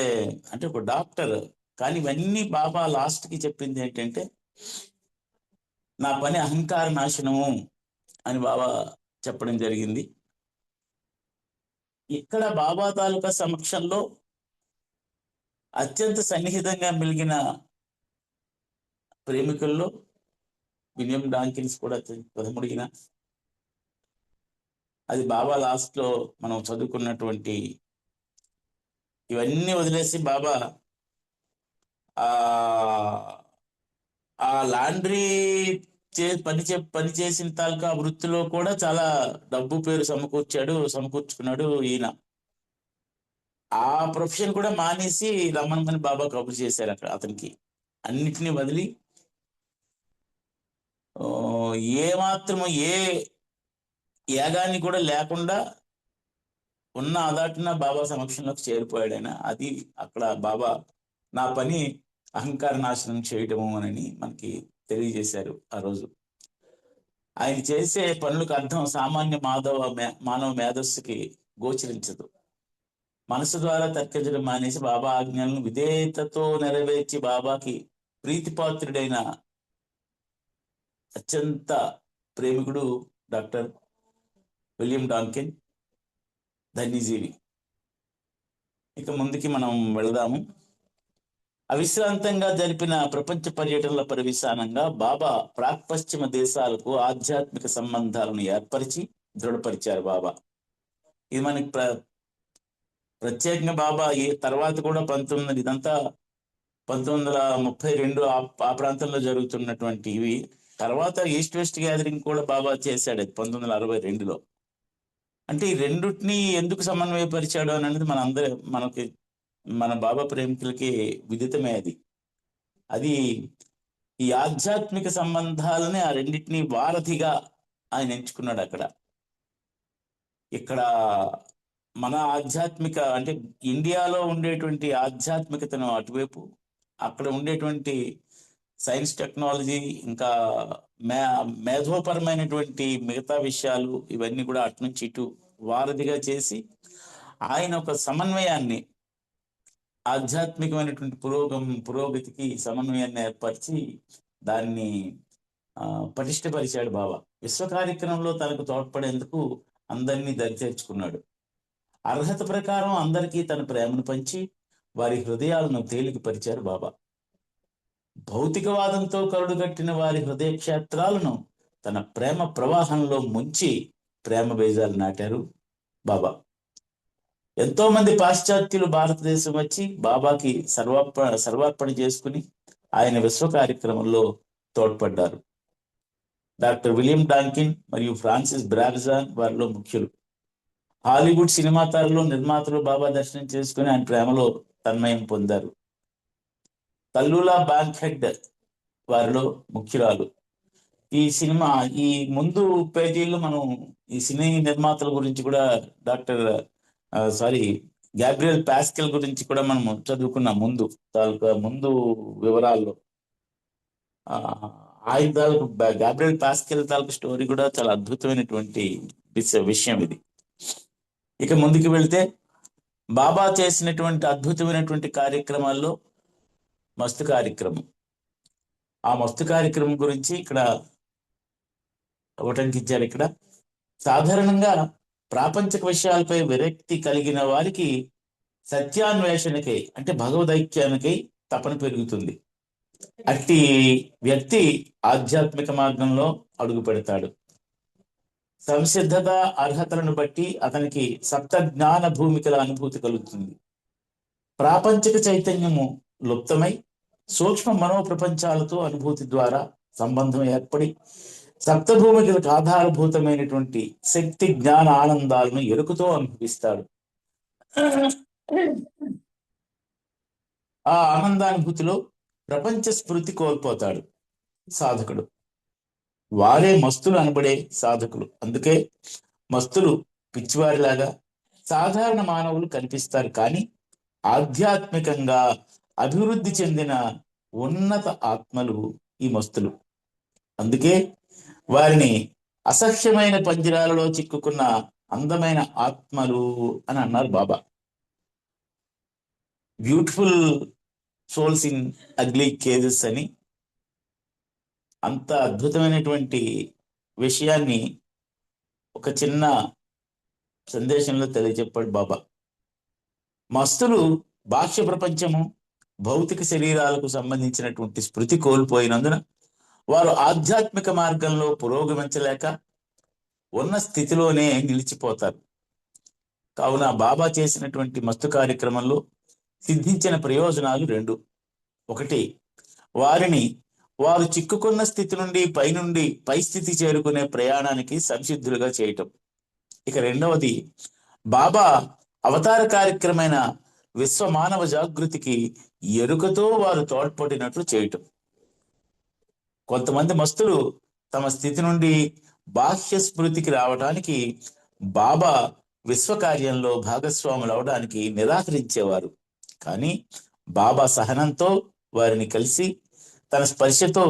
అంటే ఒక డాక్టర్. కానీ ఇవన్నీ బాబా లాస్ట్కి చెప్పింది ఏంటంటే, నా పని అహంకార నాశనము అని బాబా చెప్పడం జరిగింది. ఇక్కడ బాబా తాలూకా సమక్షంలో అత్యంత సన్నిహితంగా మెలిగిన ప్రేమికుల్లో విలియం డాంకిన్స్ కూడా ప్రథముడిగిన. అది బాబా లాస్ట్ లో మనం చదువుకున్నటువంటి ఇవన్నీ వదిలేసి బాబా ఆ లాండ్రీ పని చేసిన తాలూకా వృత్తిలో కూడా చాలా డబ్బు పేరు సమకూర్చుకున్నాడు ఈయన. ఆ ప్రొఫెషన్ కూడా మానేసి రమ్మని బాబా కబురు చేశారు అక్కడ అతనికి. అన్నిటినీ వదిలి ఏమాత్రము ఏ యాగాన్ని కూడా లేకుండా ఉన్న అదాటిన బాబా సమక్షంలోకి చేరిపోయాడు ఆయన. అది అక్కడ బాబా నా పని అహంకార నాశనం చేయటము అని మనకి తెలియజేశారు ఆ రోజు. ఆయన చేసే పనులకు అర్థం సామాన్య మానవ మేధస్సుకి గోచరించదు. మనసు ద్వారా తర్కించడం మానేసి బాబా ఆజ్ఞలను విధేయతతో నెరవేర్చి బాబాకి ప్రీతిపాత్రుడైన అత్యంత ప్రేమికుడు డాక్టర్ విలియం డాంకిన్, ధన్యజీవి. ఇక ముందుకి మనం వెళదాము. అవిశ్రాంతంగా జరిపిన ప్రపంచ పర్యటనల పరివిధానంగా బాబా ప్రాక్పశ్చిమ దేశాలకు ఆధ్యాత్మిక సంబంధాలను ఏర్పరిచి దృఢపరిచారు బాబా. ఇది మనకి ప్రత్యేకంగా బాబా తర్వాత కూడా 1932 ఆ ప్రాంతంలో జరుగుతున్నటువంటి ఇవి. తర్వాత ఈస్ట్ వెస్ట్ గ్యాదరింగ్ కూడా బాబా చేశాడు 1962లో. అంటే ఈ రెండుటిని ఎందుకు సమన్వయపరిచాడు అని అనేది మన బాబా ప్రేమికులకి విదితమే. అది ఈ ఆధ్యాత్మిక సంబంధాలని ఆ రెండింటినీ వారధిగా ఆయన ఎంచుకున్నాడు. ఇక్కడ మన ఆధ్యాత్మిక, అంటే ఇండియాలో ఉండేటువంటి ఆధ్యాత్మికతను అటువైపు, అక్కడ ఉండేటువంటి సైన్స్ టెక్నాలజీ ఇంకా మేధోపరమైనటువంటి మిగతా విషయాలు ఇవన్నీ కూడా అటు నుంచి ఇటు వారధిగా చేసి ఆయన ఒక సమన్వయాన్ని ఆధ్యాత్మికమైనటువంటి పురోగతికి సమన్వయాన్ని ఏర్పరిచి దాన్ని పటిష్టపరిచాడు బాబా. విశ్వ కార్యక్రమంలో తనకు తోడ్పడేందుకు అందరినీ దరిచేర్చుకున్నాడు. అర్హత ప్రకారం అందరికీ తన ప్రేమను పంచి వారి హృదయాలను తేలికపరిచారు బాబా. భౌతికవాదంతో కరుడుగట్టిన వారి హృదయ క్షేత్రాలను తన ప్రేమ ప్రవాహంలో ముంచి ప్రేమ బీజాలు నాటారు బాబా. ఎంతో మంది పాశ్చాత్యులు భారతదేశం వచ్చి బాబాకి సర్వార్పణ చేసుకుని ఆయన విశ్వ కార్యక్రమంలో తోడ్పడ్డారు. డాక్టర్ విలియం డాంకిన్ మరియు ఫ్రాన్సిస్ బ్రాగ్జాన్ వారిలో ముఖ్యులు. హాలీవుడ్ సినిమా తారలు, నిర్మాతలు బాబా దర్శనం చేసుకుని ఆయన ప్రేమలో తన్మయం పొందారు. తల్లులా బ్యాంక్హెడ్ వారిలో ముఖ్యురాలు. ఈ ముందు పేజీల్లో మనం ఈ సినీ నిర్మాతల గురించి కూడా గ్యాబ్రియల్ పాస్కల్ గురించి కూడా మనం చదువుకున్నాం ముందు వివరాల్లో. ఆయన తాలూకు గ్యాబ్రియల్ పాస్కల్ తాలూకు స్టోరీ కూడా చాలా అద్భుతమైనటువంటి విషయం ఇది. ఇక ముందుకు వెళ్తే బాబా చేసినటువంటి అద్భుతమైనటువంటి కార్యక్రమాల్లో మస్తు కార్యక్రమం. ఆ మస్తు కార్యక్రమం గురించి ఇక్కడ ఉటంకించారు. ఇక్కడ సాధారణంగా ప్రాపంచిక విషయాలపై విరక్తి కలిగిన వారికి సత్యాన్వేషణకై అంటే భగవదైక్యానికై తపన పెరుగుతుంది. అట్టి వ్యక్తి ఆధ్యాత్మిక మార్గంలో అడుగు పెడతాడు. సంసిద్ధత అర్హతలను బట్టి అతనికి సప్త జ్ఞాన భూమికల అనుభూతి కలుగుతుంది. ప్రాపంచిక చైతన్యము లుప్తమై సూక్ష్మ మనోప్రపంచాలతో అనుభూతి ద్వారా సంబంధం ఏర్పడి సప్తభూమికలకు ఆధారభూతమైనటువంటి శక్తి జ్ఞాన ఆనందాలను ఎరుకుతో అనుభవిస్తాడు. ఆ ఆనందానుభూతిలో ప్రపంచ స్మృతి కోల్పోతాడు సాధకుడు. వారే మస్తులు అనబడే సాధకులు. అందుకే మస్తులు పిచ్చివారిలాగా సాధారణ మానవులు కనిపిస్తారు, కానీ ఆధ్యాత్మికంగా అభివృద్ధి చెందిన ఉన్నత ఆత్మలు ఈ మస్తులు. అందుకే వారిని అసహ్యమైన పంజరాలలో చిక్కుకున్న అందమైన ఆత్మలు అని అన్నారు Baba. Beautiful souls in ugly cages అని అంత అద్భుతమైనటువంటి విషయాన్ని ఒక చిన్న సందేశంలో తెలియజెప్పాడు బాబా. మస్తులు బాహ్య ప్రపంచము, భౌతిక శరీరాలకు సంబంధించినటువంటి స్మృతి కోల్పోయినందున వారు ఆధ్యాత్మిక మార్గంలో పురోగమించలేక ఉన్న స్థితిలోనే నిలిచిపోతారు. కావున బాబా చేసినటువంటి మస్తు కార్యక్రమంలో సిద్ధించిన ప్రయోజనాలు రెండు. ఒకటి, వారు చిక్కుకున్న స్థితి నుండి పై స్థితి చేరుకునే ప్రయాణానికి సంసిద్ధులుగా చేయటం. ఇక రెండవది, బాబా అవతార కార్యక్రమైన విశ్వ మానవ జాగృతికి ఎరుకతో వారు తోడ్పడినట్లు చేయటం. కొంతమంది మస్తులు తమ స్థితి నుండి బాహ్య స్మృతికి రావడానికి బాబా విశ్వ కార్యంలో భాగస్వాములు అవడానికి నిరాకరించేవారు. కానీ బాబా సహనంతో వారిని కలిసి తన స్పర్శతో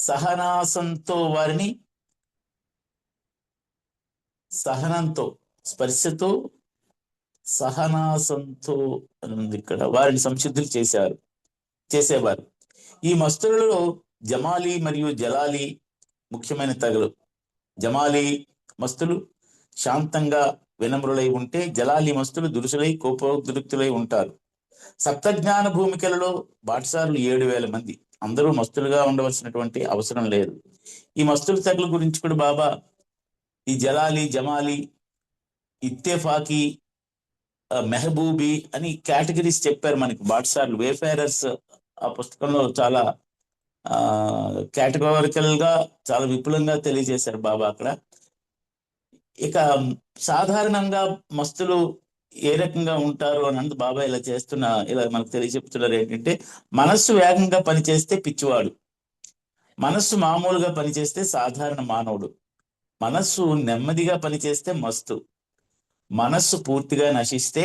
సహనాసంతో వారిని సహనాసంతో అని ఉంది ఇక్కడ, వారిని సంసిద్ధులు చేసేవారు. ఈ మస్తులలో జమాలి మరియు జలాలి ముఖ్యమైన తగలు. జమాలి మస్తులు శాంతంగా వినమ్రులై ఉంటే, జలాలి మస్తులు దురుసులై కోపోద్రిక్తులై ఉంటారు. సప్తజ్ఞాన భూమికలలో బాటసారులు 7,000 మంది. అందరూ మస్తులుగా ఉండవలసినటువంటి అవసరం లేదు. ఈ మస్తుల తెగల గురించి కూడా బాబా ఈ జలాలి, జమాలి, ఇత్తేఫాకి, మెహబూబీ అని కేటగిరీస్ చెప్పారు మనకి బాటసార్లు. వేఫేరర్స్ ఆ పుస్తకంలో చాలా కేటగారికల్ గా చాలా విపులంగా తెలియజేశారు బాబా అక్కడ. ఇక సాధారణంగా మస్తులు ఏ రకంగా ఉంటారు అని బాబా ఇలా మనకు తెలియజెప్తున్నారు ఏంటంటే, మనస్సు వేగంగా పనిచేస్తే పిచ్చివాడు, మనస్సు మామూలుగా పనిచేస్తే సాధారణ మానవుడు, మనస్సు నెమ్మదిగా పనిచేస్తే మస్తు, మనస్సు పూర్తిగా నశిస్తే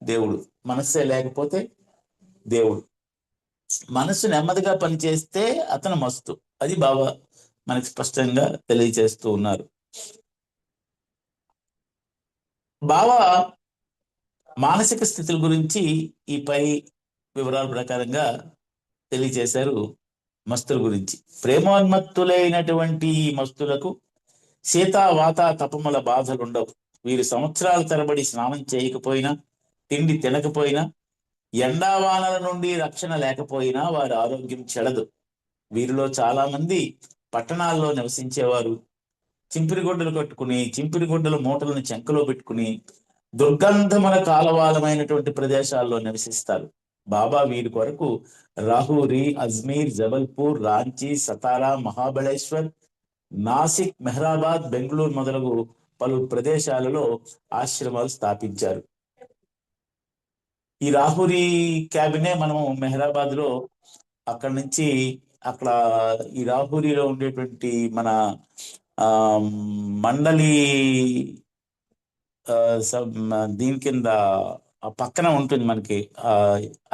దేవుడు, మనస్సే లేకపోతే దేవుడు. మనస్సు నెమ్మదిగా పనిచేస్తే అతను మస్తు. అది బాబా మనకి స్పష్టంగా తెలియజేస్తూ ఉన్నారు. బాబా మానసిక స్థితుల గురించి ఈ పై వివరాల ప్రకారంగా తెలియజేశారు. మస్తుల గురించి, ప్రేమోన్మత్తులైనటువంటి ఈ మస్తులకు శీత వాత తపముల బాధలుండవు. వీరు సంవత్సరాల తరబడి స్నానం చేయకపోయినా, తిండి తినకపోయినా, ఎండావానల నుండి రక్షణ లేకపోయినా వారి ఆరోగ్యం చెడదు. వీరిలో చాలా మంది పట్టణాల్లో నివసించేవారు. చింపిరి గుడ్డలు కట్టుకుని, చింపిరి గుడ్డల మూటలను చెంకలో పెట్టుకుని దుర్గంధముల కాలవాలమైనటువంటి ప్రదేశాల్లో నివసిస్తారు. బాబా వీరి కొరకు రాహూరి, అజ్మీర్, జబల్పూర్, రాంచీ, సతారా, మహాబళేశ్వర్, నాసిక్, మెహ్రాబాద్, బెంగళూరు మొదలగు పలు ప్రదేశాలలో ఆశ్రమాలు స్థాపించారు. ఈ రాహురి క్యాబినే మనము మెహ్రాబాద్ లో అక్కడి నుంచి అక్కడ ఈ రాహురిలో ఉండేటువంటి మన మండలి దీని కింద పక్కన ఉంటుంది మనకి.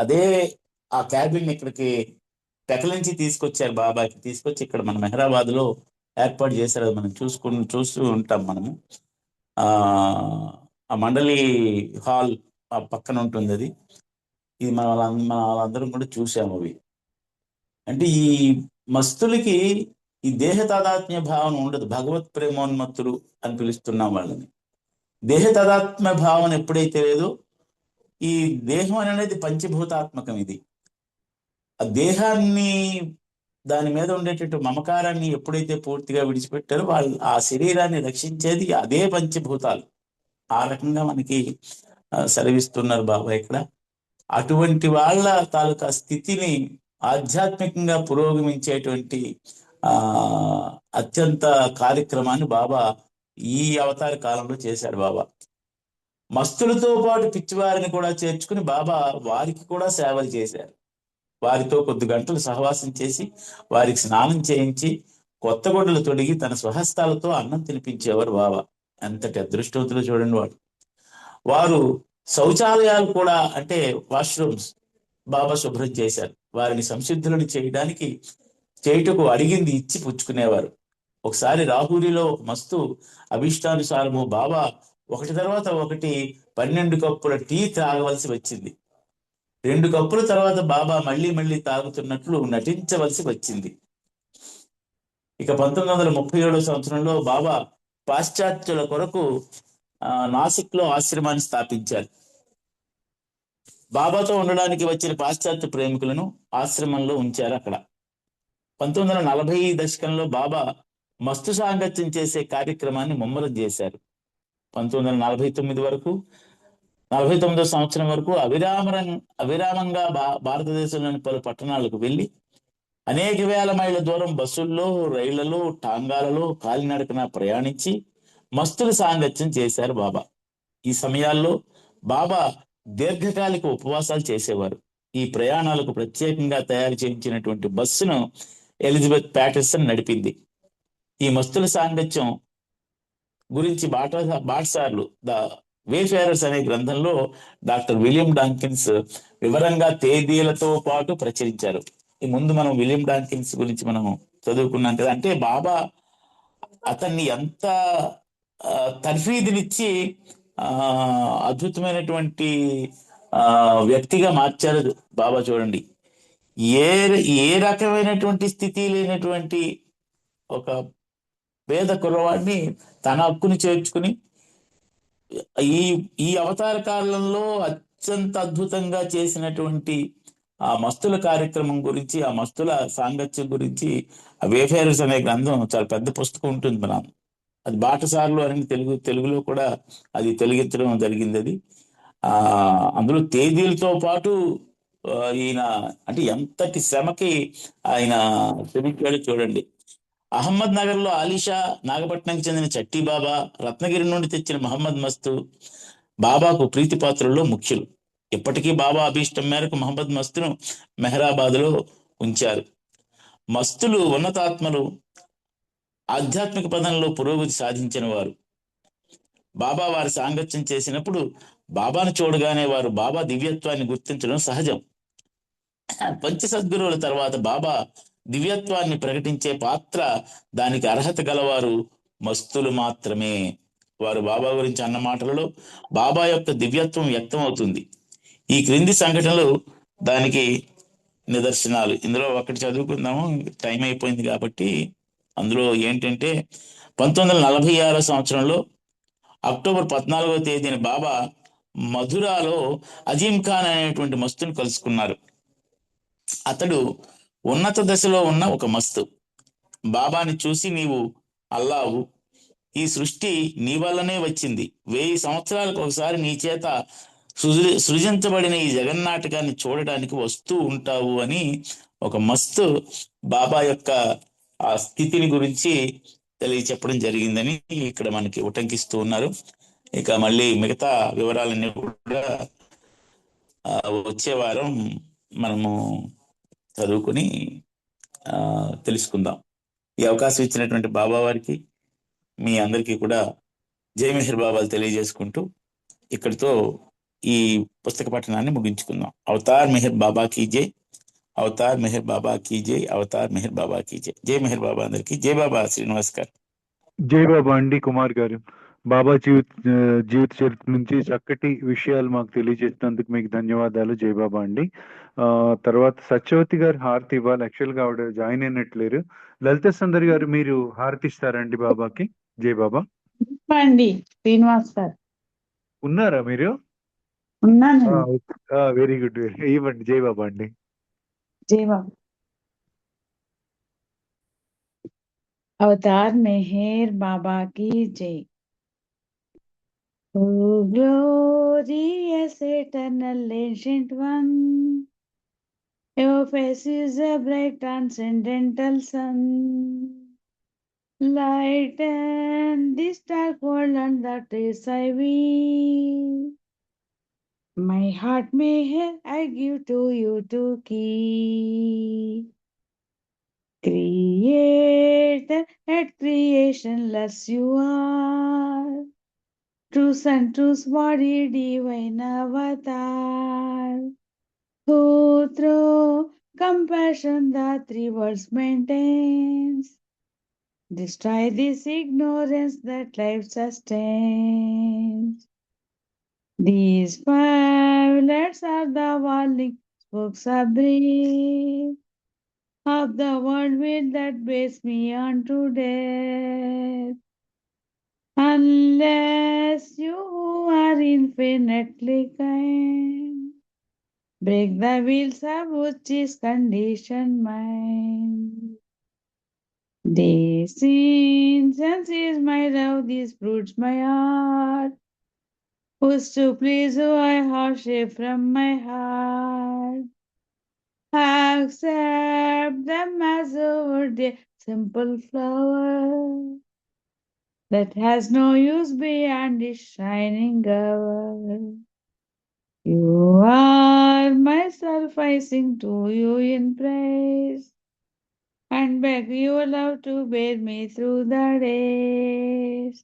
అదే ఆ క్యాబిన్ ఇక్కడికి పెకలించి తీసుకొచ్చారు. బాబాకి తీసుకొచ్చి ఇక్కడ మన మెహ్రాబాద్ లో ఏర్పాటు చేశారు. అది మనం చూస్తూ ఉంటాం మనము. ఆ మండలి హాల్ ఆ పక్కన ఉంటుంది. అది ఇది మన వాళ్ళందరం కూడా చూసాము. అవి అంటే ఈ మస్తులకి ఈ దేహ తాదాత్మ్య భావన ఉండదు. భగవత్ ప్రేమోన్మత్తులు అని పిలుస్తున్నాం వాళ్ళని. దేహ తాదాత్మ్య భావన ఎప్పుడైతే లేదో, ఈ దేహం అనేది పంచభూతాత్మకం. ఇది ఆ దేహాన్ని, దాని మీద ఉండేటట్టు మమకారాన్ని ఎప్పుడైతే పూర్తిగా విడిచిపెట్టారో వాళ్ళు ఆ శరీరాన్ని రక్షించేది అదే పంచభూతాలు. ఆ రకంగా మనకి సెలవిస్తున్నారు బాబా ఇక్కడ. అటువంటి వాళ్ళ తాలూకా స్థితిని ఆధ్యాత్మికంగా పురోగమించేటువంటి అత్యంత కార్యక్రమాన్ని బాబా ఈ అవతార కాలంలో చేశాడు. బాబా మస్తులతో పాటు పిచ్చివారిని కూడా చేర్చుకుని బాబా వారికి కూడా సేవలు చేశారు. వారితో కొద్ది గంటలు సహవాసం చేసి వారికి స్నానం చేయించి కొత్త గుడ్డలు తొడిగి తన స్వహస్తాలతో అన్నం తినిపించేవారు బాబా. ఎంతటి అదృష్టవంతులు చూడండి వాడు. వారు శౌచాలయాలు కూడా, అంటే వాష్రూమ్స్ బాబా శుభ్రం చేశారు. వారిని సంసిద్ధులను చేయుటకు అడిగింది ఇచ్చి పుచ్చుకునేవారు. ఒకసారి రాహురిలో మస్తు అభిష్టానుసారము బాబా ఒకటి తర్వాత ఒకటి 12 కప్పుల టీ తాగవలసి వచ్చింది. 2 కప్పుల తర్వాత బాబా మళ్ళీ తాగుతున్నట్లు నటించవలసి వచ్చింది. ఇక 1937 సంవత్సరంలో బాబా పాశ్చాత్యుల కొరకు నాసిక్ లో ఆశ్రమాన్ని స్థాపించారు. బాబాతో ఉండడానికి వచ్చిన పాశ్చాత్య ప్రేమికులను ఆశ్రమంలో ఉంచారు అక్కడ. 1940 దశకంలో బాబా మస్తు సాంగత్యం చేసే కార్యక్రమాన్ని ముమ్మరం చేశారు. 1949 వరకు 49వ సంవత్సరం వరకు అవిరామంగా భారతదేశంలోని పలు పట్టణాలకు వెళ్ళి అనేక వేల మైళ్ళ దూరం బస్సుల్లో, రైళ్లలో, టాంగాలలో కాలినడకన ప్రయాణించి మస్తుల సాంగత్యం చేశారు బాబా. ఈ సమయాల్లో బాబా దీర్ఘకాలిక ఉపవాసాలు చేసేవారు. ఈ ప్రయాణాలకు ప్రత్యేకంగా తయారు చేయించినటువంటి బస్సును ఎలిజబెత్ ప్యాటర్సన్ నడిపింది. ఈ మస్తుల సాంగత్యం గురించి బాటసార్లు ద వేఫేరర్స్ అనే గ్రంథంలో డాక్టర్ విలియం డాంకిన్స్ వివరంగా తేదీలతో పాటు ప్రచురించారు. ఈ ముందు మనం విలియం డాంకిన్స్ గురించి మనం చదువుకున్నాం కదా. అంటే బాబా అతన్ని ఎంత తర్ఫీదునిచ్చి అద్భుతమైనటువంటి వ్యక్తిగా మార్చారు బాబా. చూడండి, ఏ రకమైనటువంటి స్థితి లేనటువంటి ఒక పేద కుర్రవాడిని తన హక్కుని చేర్చుకుని ఈ అవతార కాలంలో అత్యంత అద్భుతంగా చేసినటువంటి ఆ మస్తుల కార్యక్రమం గురించి, ఆ మస్తుల సాంగత్యం గురించి వేఫేరర్స్ అనే గ్రంథం చాలా పెద్ద పుస్తకం ఉంటుంది. మనం అది బాటసార్లు అని తెలుగులో కూడా అది తెలుగించడం జరిగింది. అది అందులో తేదీలతో పాటు ఈయన అంటే ఎంతటి శ్రమకి ఆయన శ్రమించాడు చూడండి. అహ్మద్ నగర్ లో ఆలీషా, నాగపట్నంకి చెందిన చట్టి బాబా, రత్నగిరి నుండి తెచ్చిన మహమ్మద్ మస్తు బాబాకు ప్రీతిపాత్రుల్లో ముఖ్యులు. ఇప్పటికీ బాబా అభీష్టం మేరకు మహమ్మద్ మస్తును మెహ్రాబాద్ లో ఉంచారు. మస్తులు ఉన్నతాత్మలు, ఆధ్యాత్మిక పదంలో పురోగతి సాధించిన వారు. బాబా వారి సాంగత్యం చేసినప్పుడు బాబాను చూడగానే వారు బాబా దివ్యత్వాన్ని గుర్తించడం సహజం. పంచ సద్గురువుల తర్వాత బాబా దివ్యత్వాన్ని ప్రకటించే పాత్ర, దానికి అర్హత గలవారు మస్తులు మాత్రమే. వారు బాబా గురించి అన్న మాటలలో బాబా యొక్క దివ్యత్వం వ్యక్తం అవుతుంది. ఈ క్రింది సంఘటనలు దానికి నిదర్శనాలు. ఇందులో ఒకటి చదువుకుందాము, టైం అయిపోయింది కాబట్టి. అందులో ఏంటంటే 1946 సంవత్సరంలో అక్టోబర్ 14వ తేదీన బాబా మధురాలో అజీం ఖాన్ అనేటువంటి మస్తుని కలుసుకున్నారు. అతడు ఉన్నత దశలో ఉన్న ఒక మస్తు. బాబాని చూసి, నీవు అల్లావు, ఈ సృష్టి నీ వల్లనే వచ్చింది, 1000 సంవత్సరాలకు ఒకసారి నీ చేత సృజించబడిన ఈ జగన్నాటకాన్ని చూడడానికి వస్తూ ఉంటావు అని ఒక మస్తు బాబా యొక్క ఆ స్థితిని గురించి తెలియచెప్పడం జరిగిందని ఇక్కడ మనకి ఉటంకిస్తూ ఉన్నారు. ఇక మళ్ళీ మిగతా వివరాలన్నీ కూడా వచ్చే వారం మనము చదువుకుని తెలుసుకుందాం. ఈ అవకాశం ఇచ్చినటువంటి బాబా వారికి, మీ అందరికీ కూడా జై మెహర్ బాబాలు తెలియజేసుకుంటూ ఇక్కడితో ఈ పుస్తక పఠనాన్ని ముగించుకుందాం. అవతార్ మెహర్ బాబా కీ జై, అవతార్ మెహర్ బాబా కీ జై, అవతార్ మెహర్ బాబా కీ జై. జై మెహర్ బాబా అందరికి జై. బాబా శ్రీనివాస్ గారు. జై బాబా అండి. కుమార్ గారు, బాబా జీవిత చరిత్ర నుంచి చక్కటి విషయాలు మాకు తెలియజేసినందుకు మీకు ధన్యవాదాలు. జై బాబా అండి. తర్వాత సత్యవతి గారు హారతి ఇవ్వాలి. యాక్చువల్ గా ఆవిడ జాయిన్ అయినట్లేరు. లలిత సుందరి గారు, మీరు హారతి ఇస్తారండి బాబాకి? జై బాబా అండి. శ్రీనివాస్ గారు ఉన్నారా మీరు? ఉన్నాను. వెరీ గుడ్, ఇవ్వండి. జై బాబా అండి. జై బాబా. అవతార్ మెహర్ బాబా की जय. O glorious eternal ancient one, your face is a bright transcendental sun, light and this dark world and the trace I weave. My heart meher I give to you to keep. Creator at creationless you are, truth and truth body divine avatar, who through compassion the three worlds maintains, destroy this ignorance that life sustains. These 5 letters are the warning spokes of brief of the world will that bears me unto death. Unless you who are infinitely kind break the wheels of which is conditioned mind. This incense is my love, this fruits my heart, who's to please who I have shaped from my heart. Accept them as a simple flower that has no use beyond its shining hour. You are my self, I sing to you in praise and beg your love to bear me through the days,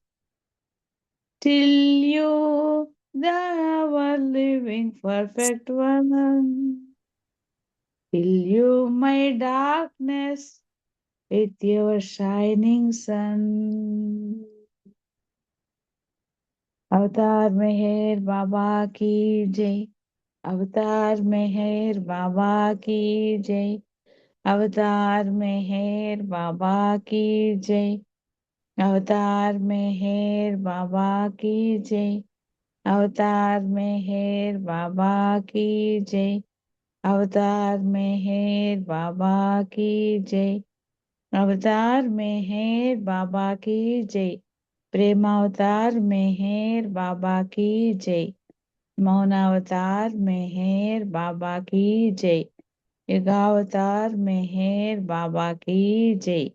till you, the ever living perfect one, fill you my darkness with your shining sun. अवतार मेहर बाबा की जय. अवतार मेहर बाबा की जय. अवतार मेहर बाबा की जय. अवतार मेहर बाबा की जय. अवतार मेहर बाबा की जय. अवतार मेहर बाबा की जय. अवतार मेहर बाबा की जय. प्रेमावतार मेहर बाबा की जय. मौनावतार मेहर बाबा की जय. युगावतार मेहर बाबा की जय.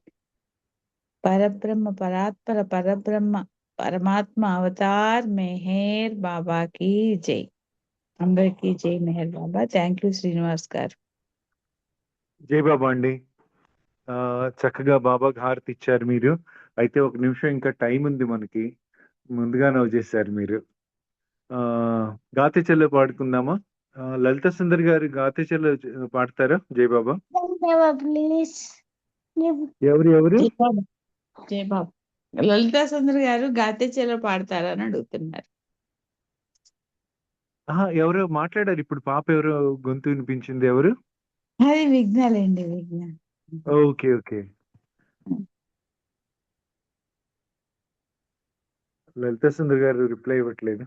परब्रह्म परात्पर परब्रह्म परमात्मा అవతార్ మెహర్ బాబా की జై. అందరికీ జై మెహర్ బాబా. థ్యాంక్ యూ శ్రీనివాస్ గారు. జై బాబా అండి. చక్కగా బాబాకి హారతి ఇచ్చారు మీరు. అయితే ఒక నిమిషం ఇంకా టైం ఉంది మనకి, ముందుగానే వచ్చేసారు మీరు. గాతే చెల్లె పాడుకుందామా? లలిత సుందర్ గారు గాతే చెల్లె పాడతారా? జై బాబా. ప్లీజ్. ఎవరు? జై బాబా. లలితా సుందర్ గారు గాతే చేలో పాడతారని అడుగుతున్నారు. ఎవరో మాట్లాడారు ఇప్పుడు, పాప ఎవరో గొంతు వినిపించింది, ఎవరు? అది విఘ్నాలండి, విఘ్నాలు. Okay okay. లలితా సుందర్ గారు రిప్లై ఇవ్వట్లేదు.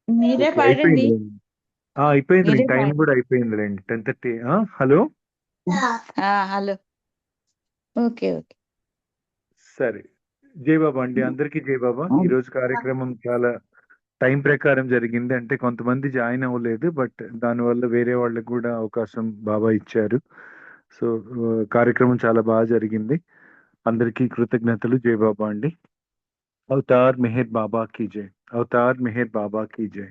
మీరే ఓకే, పాడండి, అయిపోయింది. అయిపోయింది, మీరే టైం పాడండి. కూడా అయిపోయిందిలేండి, 10:30. Hello, hello, okay okay. సరే. జై బాబా అండి, అందరికీ జై బాబా. ఈరోజు కార్యక్రమం చాలా టైం ప్రకారం జరిగింది. అంటే కొంతమంది జాయిన్ అవ్వలేదు, బట్ దానివల్ల వేరే వాళ్ళకి కూడా అవకాశం బాబా ఇచ్చారు. సో కార్యక్రమం చాలా బాగా జరిగింది. అందరికీ కృతజ్ఞతలు. జై బాబా అండి. అవతార్ మెహర్ బాబా కీ జై. అవతార్ మెహర్ బాబా కీ జై.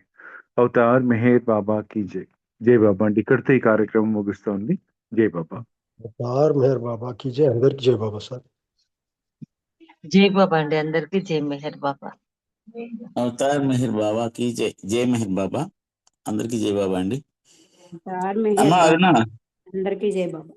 అవతార్ మెహర్ బాబా కీ జై. జై బాబా అండి. ఇక్కడితో ఈ కార్యక్రమం ముగుస్తోంది. జై బాబా. అవతార్ మెహర్ బాబా కీ జై. అందరికి జై బాబా సార్. జై బాబా అండి, అందరికీ జై మెహర్ బాబా. అవతార్ మెహర్ బాబా కి జై. జై మెహర్ బాబా, అందరికి జై బాబా అండి. అవతార్ మెహర్ అమ్మా బాబా, అరుణ, అందరికీ జై బాబా.